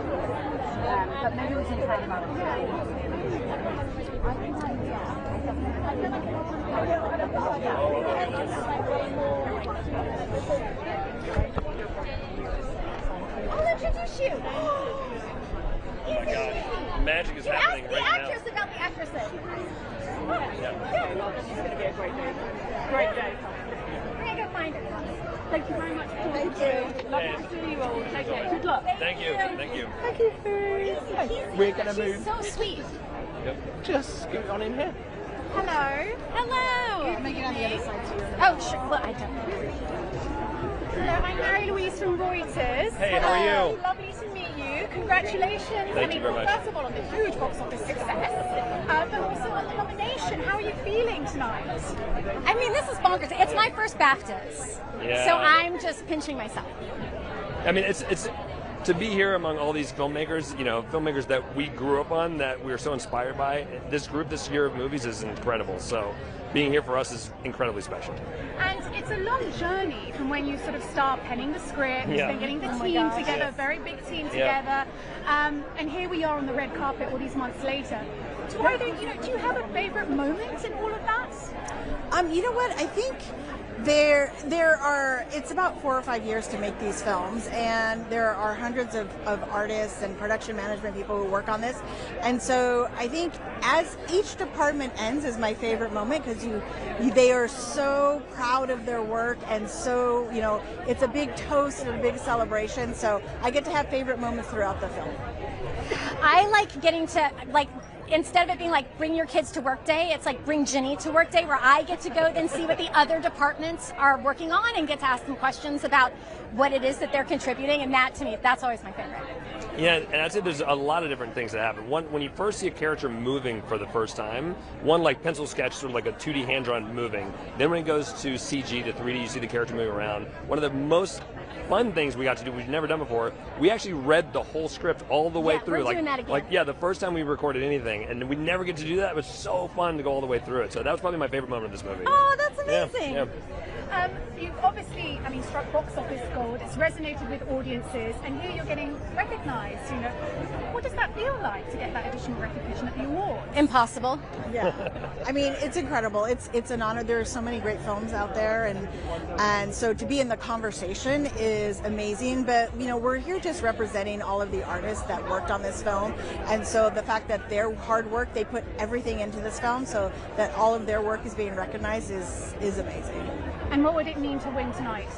but maybe we can talk about it. I'll introduce you. Oh my gosh, magic is happening right now. The actress about the actresses. Well, this is going to be a great day. Great day. We're going to go find her. Thank you very much. Thank you. Lovely to see you all. Take care. Good luck. Thank you. Thank you. Thank you, Bruce. We're going to move. She's so sweet. Yep. Just scoot on in here. Hello. Hello. Make it on the other side too. Oh, sure. Well, I don't. Hello, I'm Mary Louise from Reuters. Hey, how are you? Lovely to meet you. Congratulations. Thank you very much. First of all, on the huge box office success, but also on the nomination. How are you feeling tonight? I mean, this is bonkers. It's my first BAFTAs, Yeah. so I'm just pinching myself. I mean, it's to be here among all these filmmakers, you know, filmmakers that we grew up on, that we were so inspired by. This group this year of movies is incredible. So being here for us is incredibly special. And it's a long journey from when you sort of start penning the script, Yeah. then getting the Oh my team gosh. together, Yeah. very big team Yeah. together, and here we are on the red carpet all these months later. Do you have a favorite moment in all of that? You know what? I think there are. It's about 4 or 5 years to make these films, and there are hundreds of artists and production management people who work on this. And so I think as each department ends is my favorite moment, because they are so proud of their work, and so it's a big toast and a big celebration. So I get to have favorite moments throughout the film. I like getting to instead of it being like bring your kids to work day, it's like bring Ginny to work day, where I get to go then see what the other departments are working on and get to ask them questions about what it is that they're contributing, and that to me, that's always my favorite. Yeah, and I'd say there's a lot of different things that happen. One, when you first see a character moving for the first time, one like pencil sketch, sort of like a 2D hand-drawn moving. Then when it goes to CG, to 3D, you see the character moving around. One of the most fun things we got to do, we've never done before, we actually read the whole script all the way through. We're doing that again. The first time we recorded anything, and we never get to do that. It was so fun to go all the way through it. So that was probably my favorite moment of this movie. Oh, that's amazing. Yeah. You've obviously, struck box office gold. It's resonated with audiences, and here you're getting recognised. What does that feel like to get that additional recognition at the awards? Impossible. Yeah, it's incredible. It's an honor. There are so many great films out there, and so to be in the conversation is amazing. But we're here just representing all of the artists that worked on this film, and so the fact that their hard work, they put everything into this film, so that all of their work is being recognized is amazing. And what would it mean to win tonight?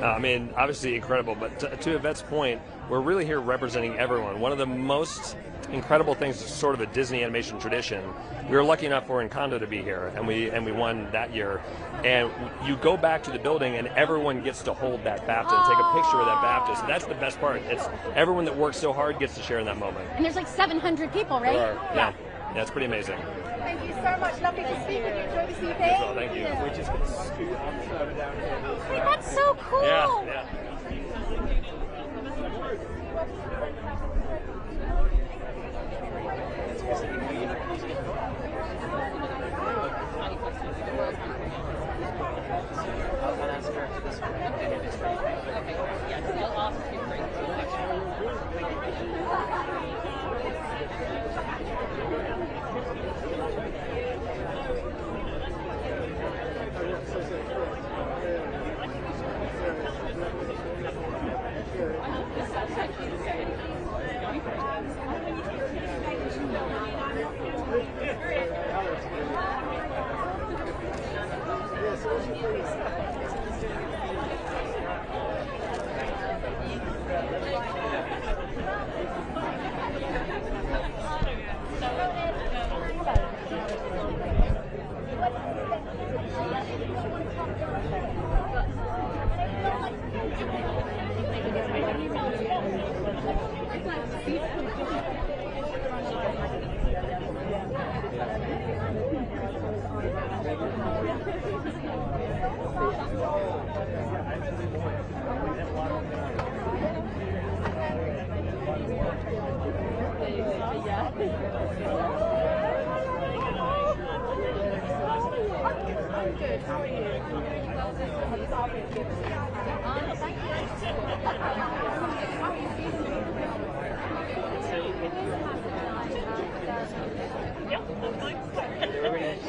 Obviously incredible, but to Yvette's point, we're really here representing everyone. One of the most incredible things is sort of a Disney animation tradition. We were lucky enough for Encanto to be here, and we won that year. And you go back to the building, and everyone gets to hold that BAFTA and take a picture with that BAFTA. So that's the best part. It's everyone that worked so hard gets to share in that moment. And there's like 700 people, right? Yeah, it's pretty amazing. Thank you so much. Lovely to speak with you. Enjoy this evening. Thank you. Yeah. We're just going to scoot down here. Hey, that's so cool. Yeah. I'm good. How are you? She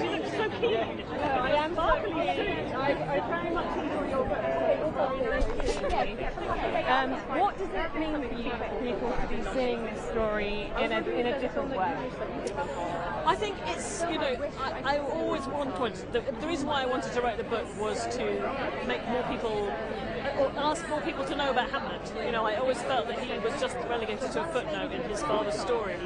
looks so cute. I am sparkly. I very much enjoy your book. What does it mean for you for people to be seeing this story in a different way? I think it's, you know, I always wanted, the reason why I wanted to write the book was to make more people, or ask more people to know about Hamlet. You know, I always felt that he was just relegated to a footnote in his father's story,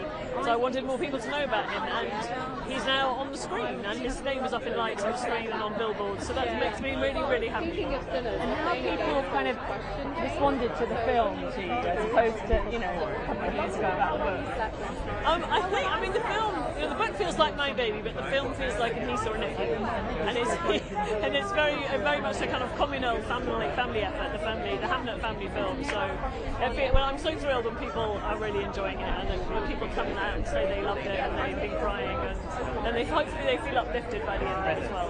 so I wanted more people to know about him, and he's now on the screen, and his name is up in lights on the screen and on billboards, so that makes me really, really happy. Speaking of sinners, and how people kind of responded to the film to you, as opposed to, you know, a couple of years ago about the book. I mean, the film, you know, the book feels like my baby, but the film feels like a niece or a nephew, and it's very much a kind of communal family effort, the Hamlet family film. So, I'm so thrilled when people are really enjoying it, and then when people come out and say they loved it and they've been crying, and they hopefully they feel uplifted by the end of it as well.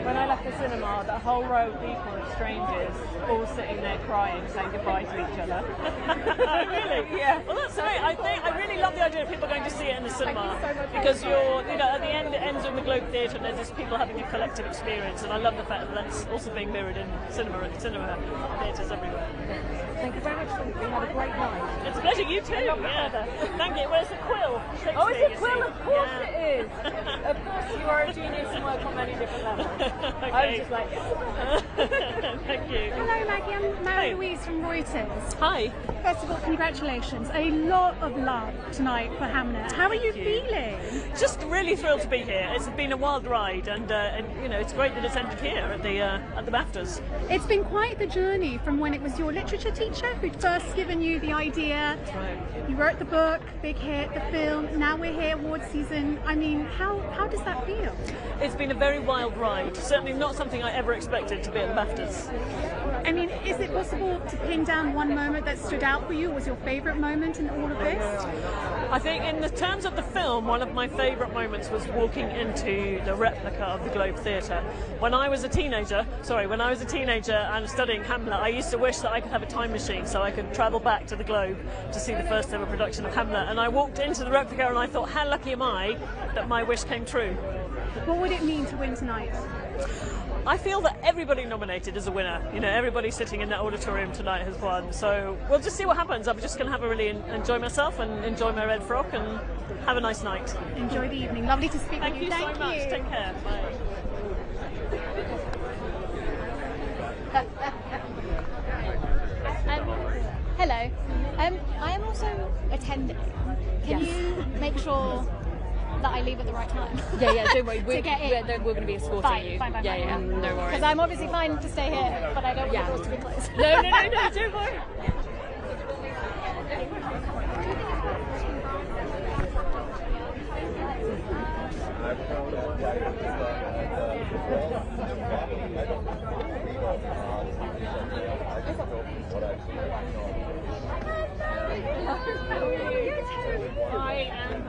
When I left the cinema, that whole row of people of strangers all sitting there crying, saying goodbye to each other. Really? Yeah. Well, that's great. I really love the idea of people going to see it in the cinema, because at the end it ends in the Globe Theatre, and there's just people having a collective experience, and I love the fact that that's also being mirrored in cinema theatres everywhere. Thank you very much. We had a great night. It's a pleasure. You too. Yeah. Thank you. Well, it's a quill. Oh, it's a quill. Of course it is. Of course, you are a genius and work on many different levels. Okay. I was just like, thank you. Hello, Maggie. I'm Mary Louise from Reuters. Hi. First of all, congratulations. A lot of love tonight for Hamlet. How are you feeling? Just really thrilled to be here. It's been a wild ride, and you know, it's great that it's ended here at the BAFTAs. It's been quite the journey from when it was your literature teacher who'd first given you the idea. That's right. You wrote the book, big hit, the film. Now we're here, award season. I mean, how does that feel? It's been a very wild ride. Certainly not something I ever expected to be at the BAFTAs. I mean, is it possible to pin down one moment that stood out for you? Was your favourite moment in all of this? I think in the terms of the film, one of my favourite moments was walking into the replica of the Globe Theatre. When I was a teenager and studying Hamlet, I used to wish that I could have a time machine so I could travel back to the Globe to see the first ever production of Hamlet. And I walked into the replica and I thought, how lucky am I that my wish came true? What would it mean to win tonight? I feel that everybody nominated is a winner. You know, everybody sitting in that auditorium tonight has won. So we'll just see what happens. I'm just going to have enjoy myself and enjoy my red frock and have a nice night. Enjoy the evening. Lovely to speak with you. Thank you so much. Take care. Bye. Hello. I am also attending. Can you make sure that I leave at the right time? Yeah, don't worry. To get in. We're going to be escorting you. Fine. Yeah, no worries. Because I'm obviously fine to stay here, but I don't want the doors to be closed. No, don't worry.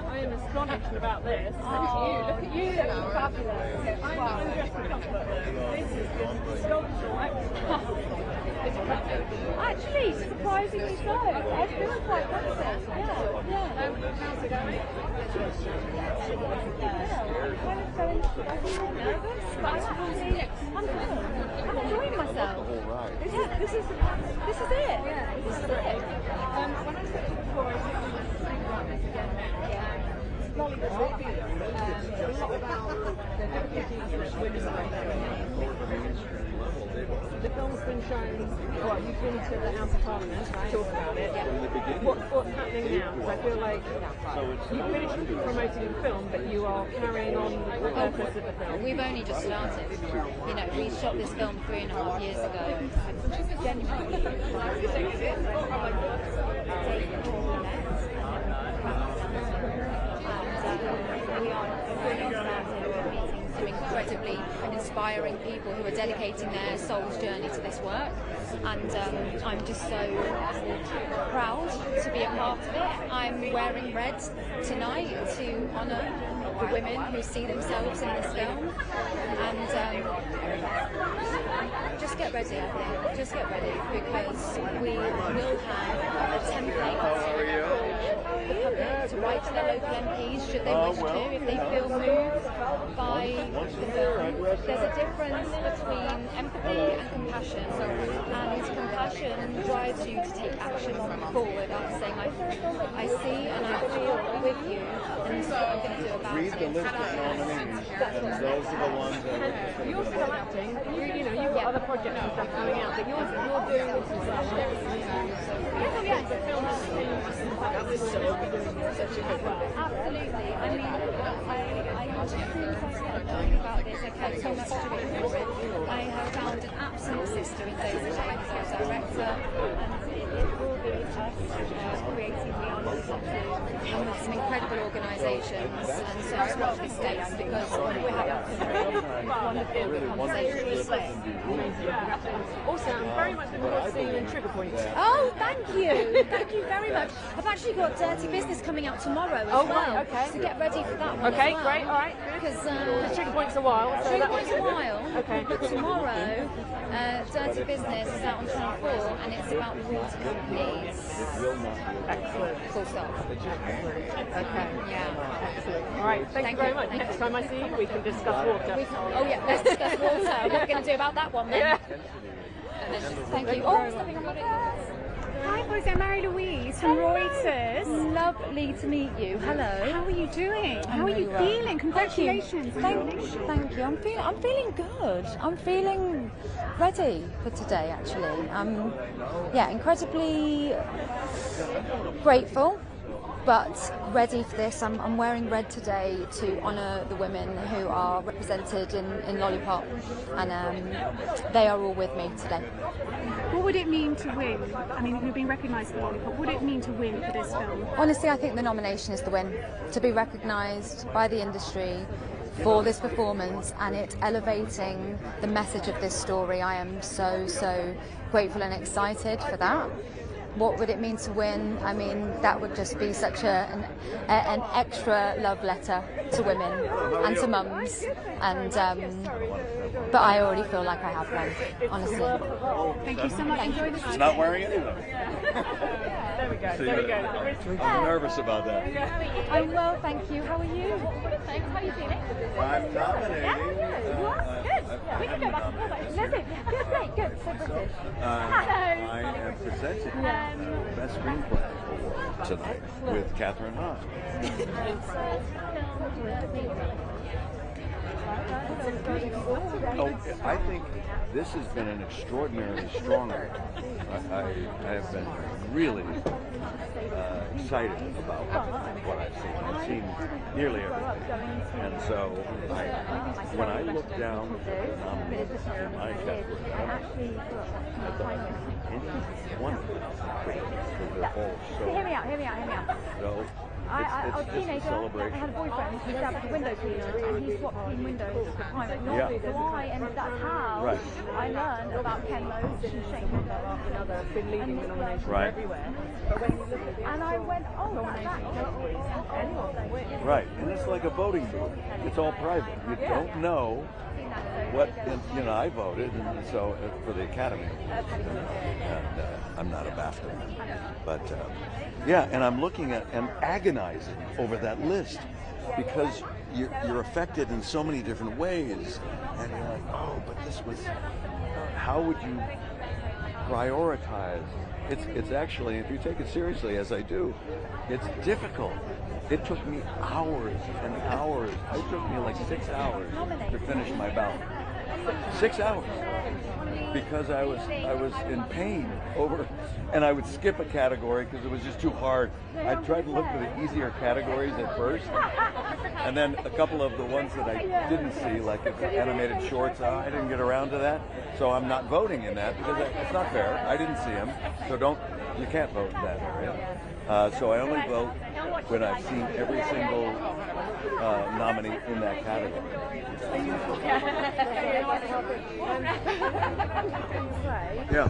I am astonished about this. Look at you. Fabulous. I'm dressed for comfort. This is sculptural. Actually, surprisingly so. I feel quite confident. Yeah. How's it going? I'm kind of feeling nervous, but I'm good. I'm enjoying myself. Yeah, this is it. This is it. When I said it before, I think the film's been shown. Well, you've been to the House of Parliament to talk about it. What's happening now? Because I feel like you finished promoting the film, but you are carrying on the purpose of the film. We've only just started. You know, we shot this film 3.5 years ago. We are meeting some incredibly inspiring people who are dedicating their soul's journey to this work, and I'm just so proud to be a part of it. I'm wearing red tonight to honour the women who see themselves in this film, and just get ready, I think. Just get ready, because we will have a template for the public to write to their local MPs should they wish to, if they feel moved by the film. There's a difference between empathy and compassion, and compassion drives you to take action forward. I'm saying I see and I feel with you, and this is what I'm going to do about it. Read the list of nominees, and those are the ones that You're still acting. You know, you've got other projects and stuff coming out, but you're doing this as well. Yes, the film has changed in fact that we're still doing such a good work. Absolutely. I mean, as soon as I started learning about this, I cared so much to it for it. I have found an absolute sister in Daisy James, our director, and it will be us creatively honest and with some incredible organisations, and so just watch this space, because we're having some wonderful conversations. Also, I'm very much looking forward to seeing you in Trigger Point. Oh, thank you. Thank you very much. I've actually got Dirty Business coming out tomorrow as well. Right, okay. So get ready for that one. Okay, as well. great, all right. Because Trigger Point's a while. So Trigger Point's a while. Okay. But tomorrow, Dirty Business is out on Channel 4, and it's about water companies. Excellent. Full stop. Okay. Yeah. Excellent. All right, thank you very much. Next time I see you, we can discuss water. Oh yeah, let's discuss water. What are we going to do about that one then? Yeah. Thank you. Oh, something got it. Hi, boys. I'm Mary-Louise from Reuters. Lovely to meet you. Hello. How are you doing? How are you really well. feeling? Congratulations. Thank you. I'm feeling good. I'm feeling ready for today, actually. Yeah, incredibly grateful, but ready for this. I'm wearing red today to honour the women who are represented in Lollipop, and they are all with me today. What would it mean to win? I mean, you've been recognised for Lollipop. What would it mean to win for this film? Honestly, I think the nomination is the win. To be recognised by the industry for this performance and it elevating the message of this story, I am so grateful and excited for that. What would it mean to win? I mean, that would just be such an extra love letter to women and to mums. And but I already feel like I have one, honestly. Thank you so much. Enjoy the She's not wearing any of them. There we go. There we go. I'm nervous about that. I'm well, thank you. How are you? Thanks. How are you feeling? I'm nominating. Good. We can go back and forth. Listen. Good. Great. Good. So British. I am presenting Best Screenplay Award tonight with Catherine Hahn. Oh, I think this has been an extraordinarily strong one. I have been really excited about what I've seen. I've seen nearly everything. And so when I look down at the nominees in my category, I thought any one of them because they're all so... Hear me out. So I was a teenager, I celebration. had a boyfriend who was a window cleaner, and he swapped clean windows for private Yeah. and that's how Right. I learned about Ken Loach and Shane one after another, been leading the nominations Right. everywhere. But when you look at and I went, oh, that's Right, and it's like a voting booth. It's all private. You don't know what, you know, I voted, and so for the Academy, and I'm not a BAFTA, but yeah, and I'm looking at and agonizing over that list because you're affected in so many different ways, and you're like, oh, but this was, how would you prioritize? It's actually, if you take it seriously, as I do, it's difficult. It took me hours and hours. It took me like 6 hours to finish my ballot. 6 hours. Because I was in pain over, and I would skip a category because it was just too hard. I tried to look for the easier categories at first, and then a couple of the ones that I didn't see, like animated shorts, I didn't get around to that. So I'm not voting in that because it's not fair. I didn't see them, so you can't vote in that area. So I only vote when I've seen every single nominee in that category. Yeah.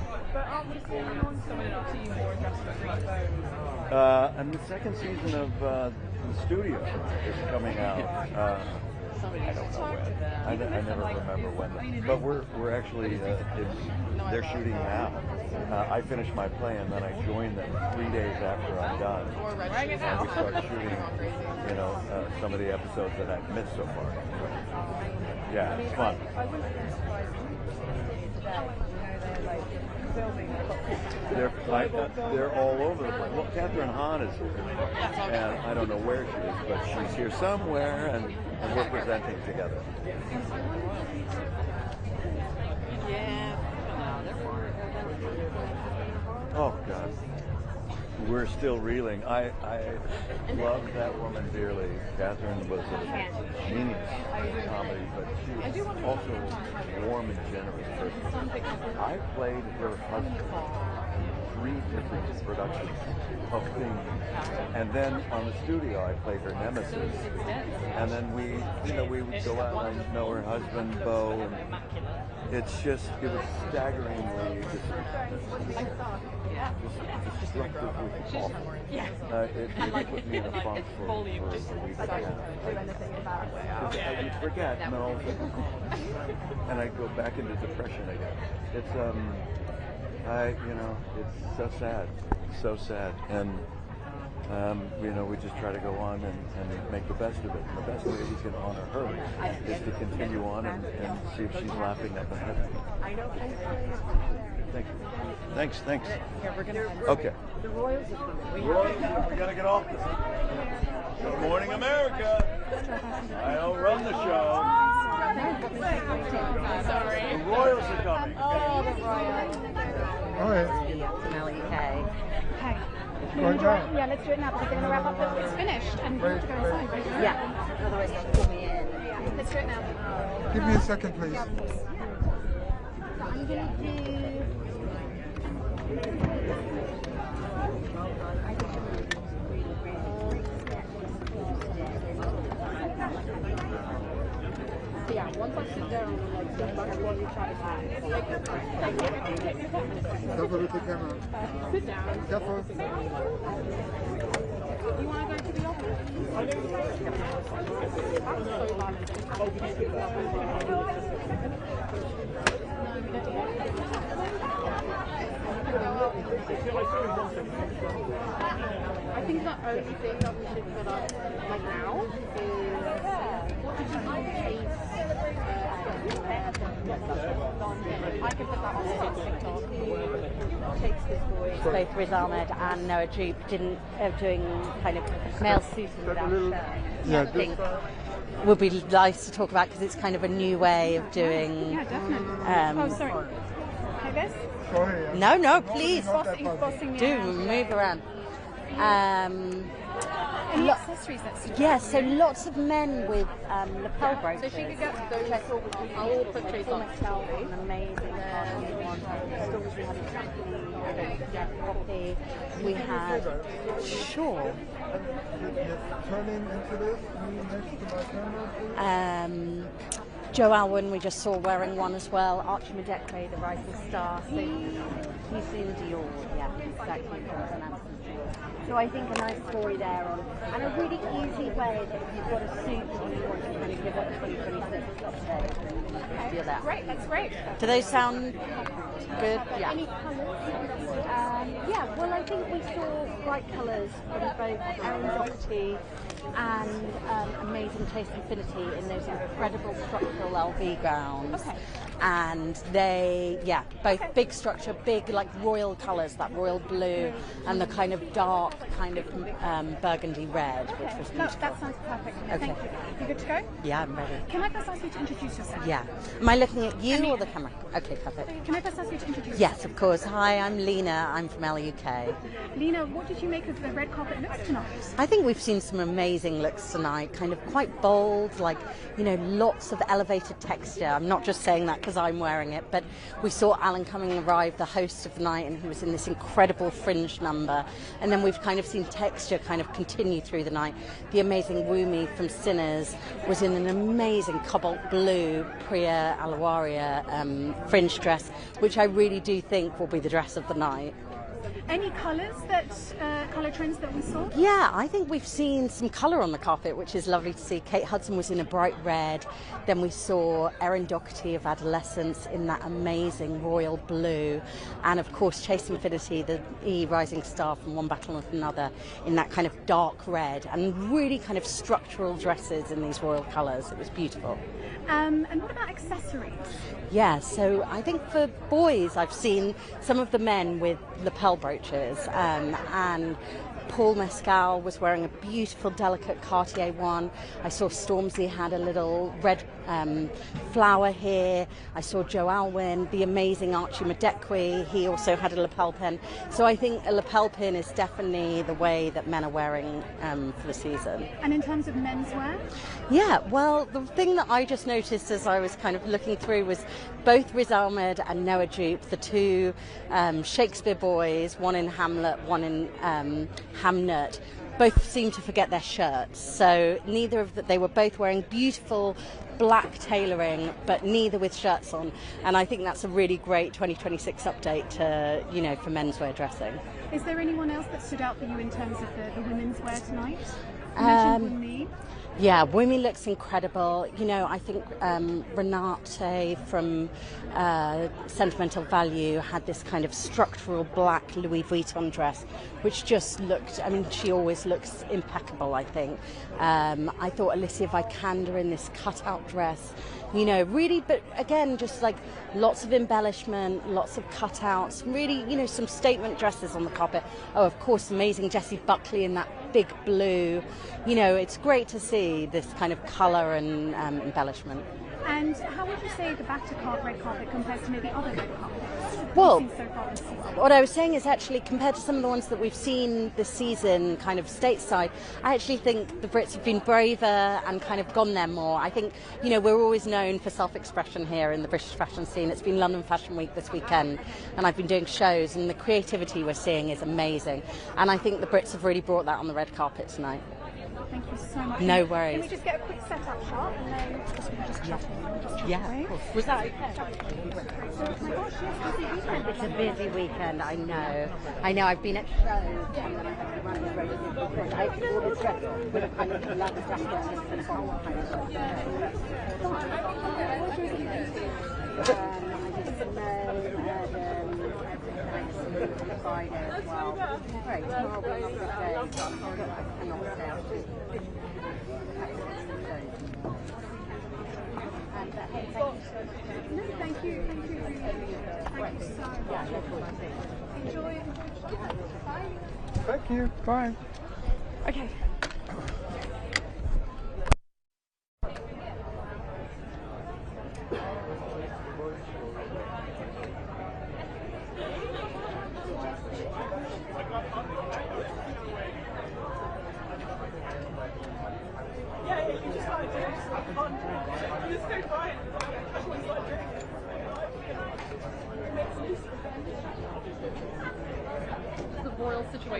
And the second season of The Studio is coming out. I don't know when. I never remember when. But we're actually they're shooting now. I finish my play and then I join them 3 days after I'm done. And we start shooting, some of the episodes that I've missed so far. Yeah, it's fun. They're all over the place. Well, Catherine Hahn is here, and I don't know where she is, but she's here somewhere, and we're presenting together. Oh God, we're still reeling. I love that woman dearly. Catherine was a genius in comedy, but she was also a warm and generous person. I played her husband in 3 different productions of things, and then on the studio I played her nemesis, and then we would go out and know her husband Beau, and it was staggeringly destructively awful. It put me in a funk for a week and a half. You'd forget, and then all of a sudden, and I'd go back into depression again. It's it's so sad, and we just try to go on and make the best of it. And the best way we can honor her is to continue on and see if she's laughing up ahead. Thank you. Thanks. Okay. The Royals are coming. Royals, we gotta get off this. Good morning, America. I'll run the show. Sorry. The Royals are coming. Oh, the Royals. All right. From LUK. Okay. Going down. Yeah, let's do it now because they're going to wrap up. It's finished and we have to go inside. Right? Yeah. Otherwise, they'll pull me in. Let's do it now. Give me a second, please. So I'm going to do. Yeah, once I sit down and think back what you try to say. Careful with the camera. Sit down. Careful. You want to go to the office? I think the only thing that we should put up now is what did you chase? I can put that on TikTok. Chase this boy. Both Riz Ahmed and Noah Jupe doing kind of male suiting without shirts. Yeah, I think would be nice to talk about because it's kind of a new way of doing. Yeah, definitely. Oh, sorry. Like this? Sorry. No, please. Bossing Do move around. Any accessories that suit? Yeah, so lots of men with lapel brooches. So she could get those. I will put Chase on myself an amazing one. Stores we had coffee. We had sure. Turning into this, next to my camera, please. Joe Alwyn we just saw wearing one as well. Archie Madekwe, the rising star. So he's in Dior, yeah, exactly. So I think a nice story there on, and a really easy way that if you've got a suit and you want to kind of give up 2026 update, do that. Great, that's great. Do they sound good? Yeah. Any colours? Yeah, well, I think we saw bright colours from both Erin Doherty and amazing taste infinity in those incredible structural LV gowns. Okay. And they, both big structure, big like royal colours, that royal blue and the kind of dark kind of burgundy red, which was No, beautiful. that sounds perfect. Okay. Thank you. You good to go? Yeah, I'm ready. Can I first ask you to introduce yourself? Yeah. Am I looking at you or the camera? Okay, perfect. Can I first ask you to introduce Yes, yourself? of course. Hi, I'm Lena. I'm from LUK. Lena, what did you make of the red carpet looks tonight? I think we've seen some amazing looks tonight, kind of quite bold, like, lots of elevated texture. I'm not just saying that because I'm wearing it, but we saw Alan Cumming arrive, the host of the night, and he was in this incredible fringe number. And then we've kind of seen texture kind of continue through the night. The amazing Wumi from Sinners was in an amazing cobalt blue Priya Alawaria fringe dress, which I really do think will be the dress of the night. Any colours colour trends that we saw? Yeah, I think we've seen some colour on the carpet, which is lovely to see. Kate Hudson was in a bright red. Then we saw Erin Doherty of Adolescence in that amazing royal blue. And of course, Chase Infinity, the rising star from One Battle with Another, in that kind of dark red. And really kind of structural dresses in these royal colours. It was beautiful. And what about accessories? Yeah, so I think for boys, I've seen some of the men with lapel brooches, and Paul Mescal was wearing a beautiful, delicate Cartier one. I saw Stormzy had a little red flower here. I saw Joe Alwyn, the amazing Archie Madekwe. He also had a lapel pin. So I think a lapel pin is definitely the way that men are wearing for the season. And in terms of menswear? Yeah, well, the thing that I just noticed as I was kind of looking through was both Riz Ahmed and Noah Jupe, the two Shakespeare boys, one in Hamlet, one in Hamnet, both seemed to forget their shirts. So neither of they were both wearing beautiful black tailoring, but neither with shirts on. And I think that's a really great 2026 update to, for menswear dressing. Is there anyone else that stood out for you in terms of the women's wear tonight? You mentioned Wumi. Yeah, Wumi looks incredible. I think Renate from Sentimental Value had this kind of structural black Louis Vuitton dress, which just looked, she always looks impeccable, I think. I thought Alicia Vikander in this cutout dress, really, but again, just like lots of embellishment, lots of cutouts, really, some statement dresses on the carpet. Oh, of course, amazing Jessie Buckley in that big blue. It's great to see this kind of colour and embellishment. And how would you say the BAFTA red carpet compares to maybe other red carpets? Well, so far this season? What I was saying is actually compared to some of the ones that we've seen this season kind of stateside, I actually think the Brits have been braver and kind of gone there more. I think, we're always known for self-expression here in the British fashion scene. It's been London Fashion Week this weekend and I've been doing shows and the creativity we're seeing is amazing. And I think the Brits have really brought that on the red carpet tonight. Thank you so much. No worries. Can we just get a quick setup shot and then just chat away? Of course. Was that okay? It's a busy weekend, I know. I've been at shows and then I have to run the road. I wore this dress with a kind of leather jacket and a whole kind of I did Simone, Friday as well. Great, tomorrow will be a good day. I cannot stay out too. Thank you so much. Enjoy. Bye. Thank you. Bye. Okay. The royal situation.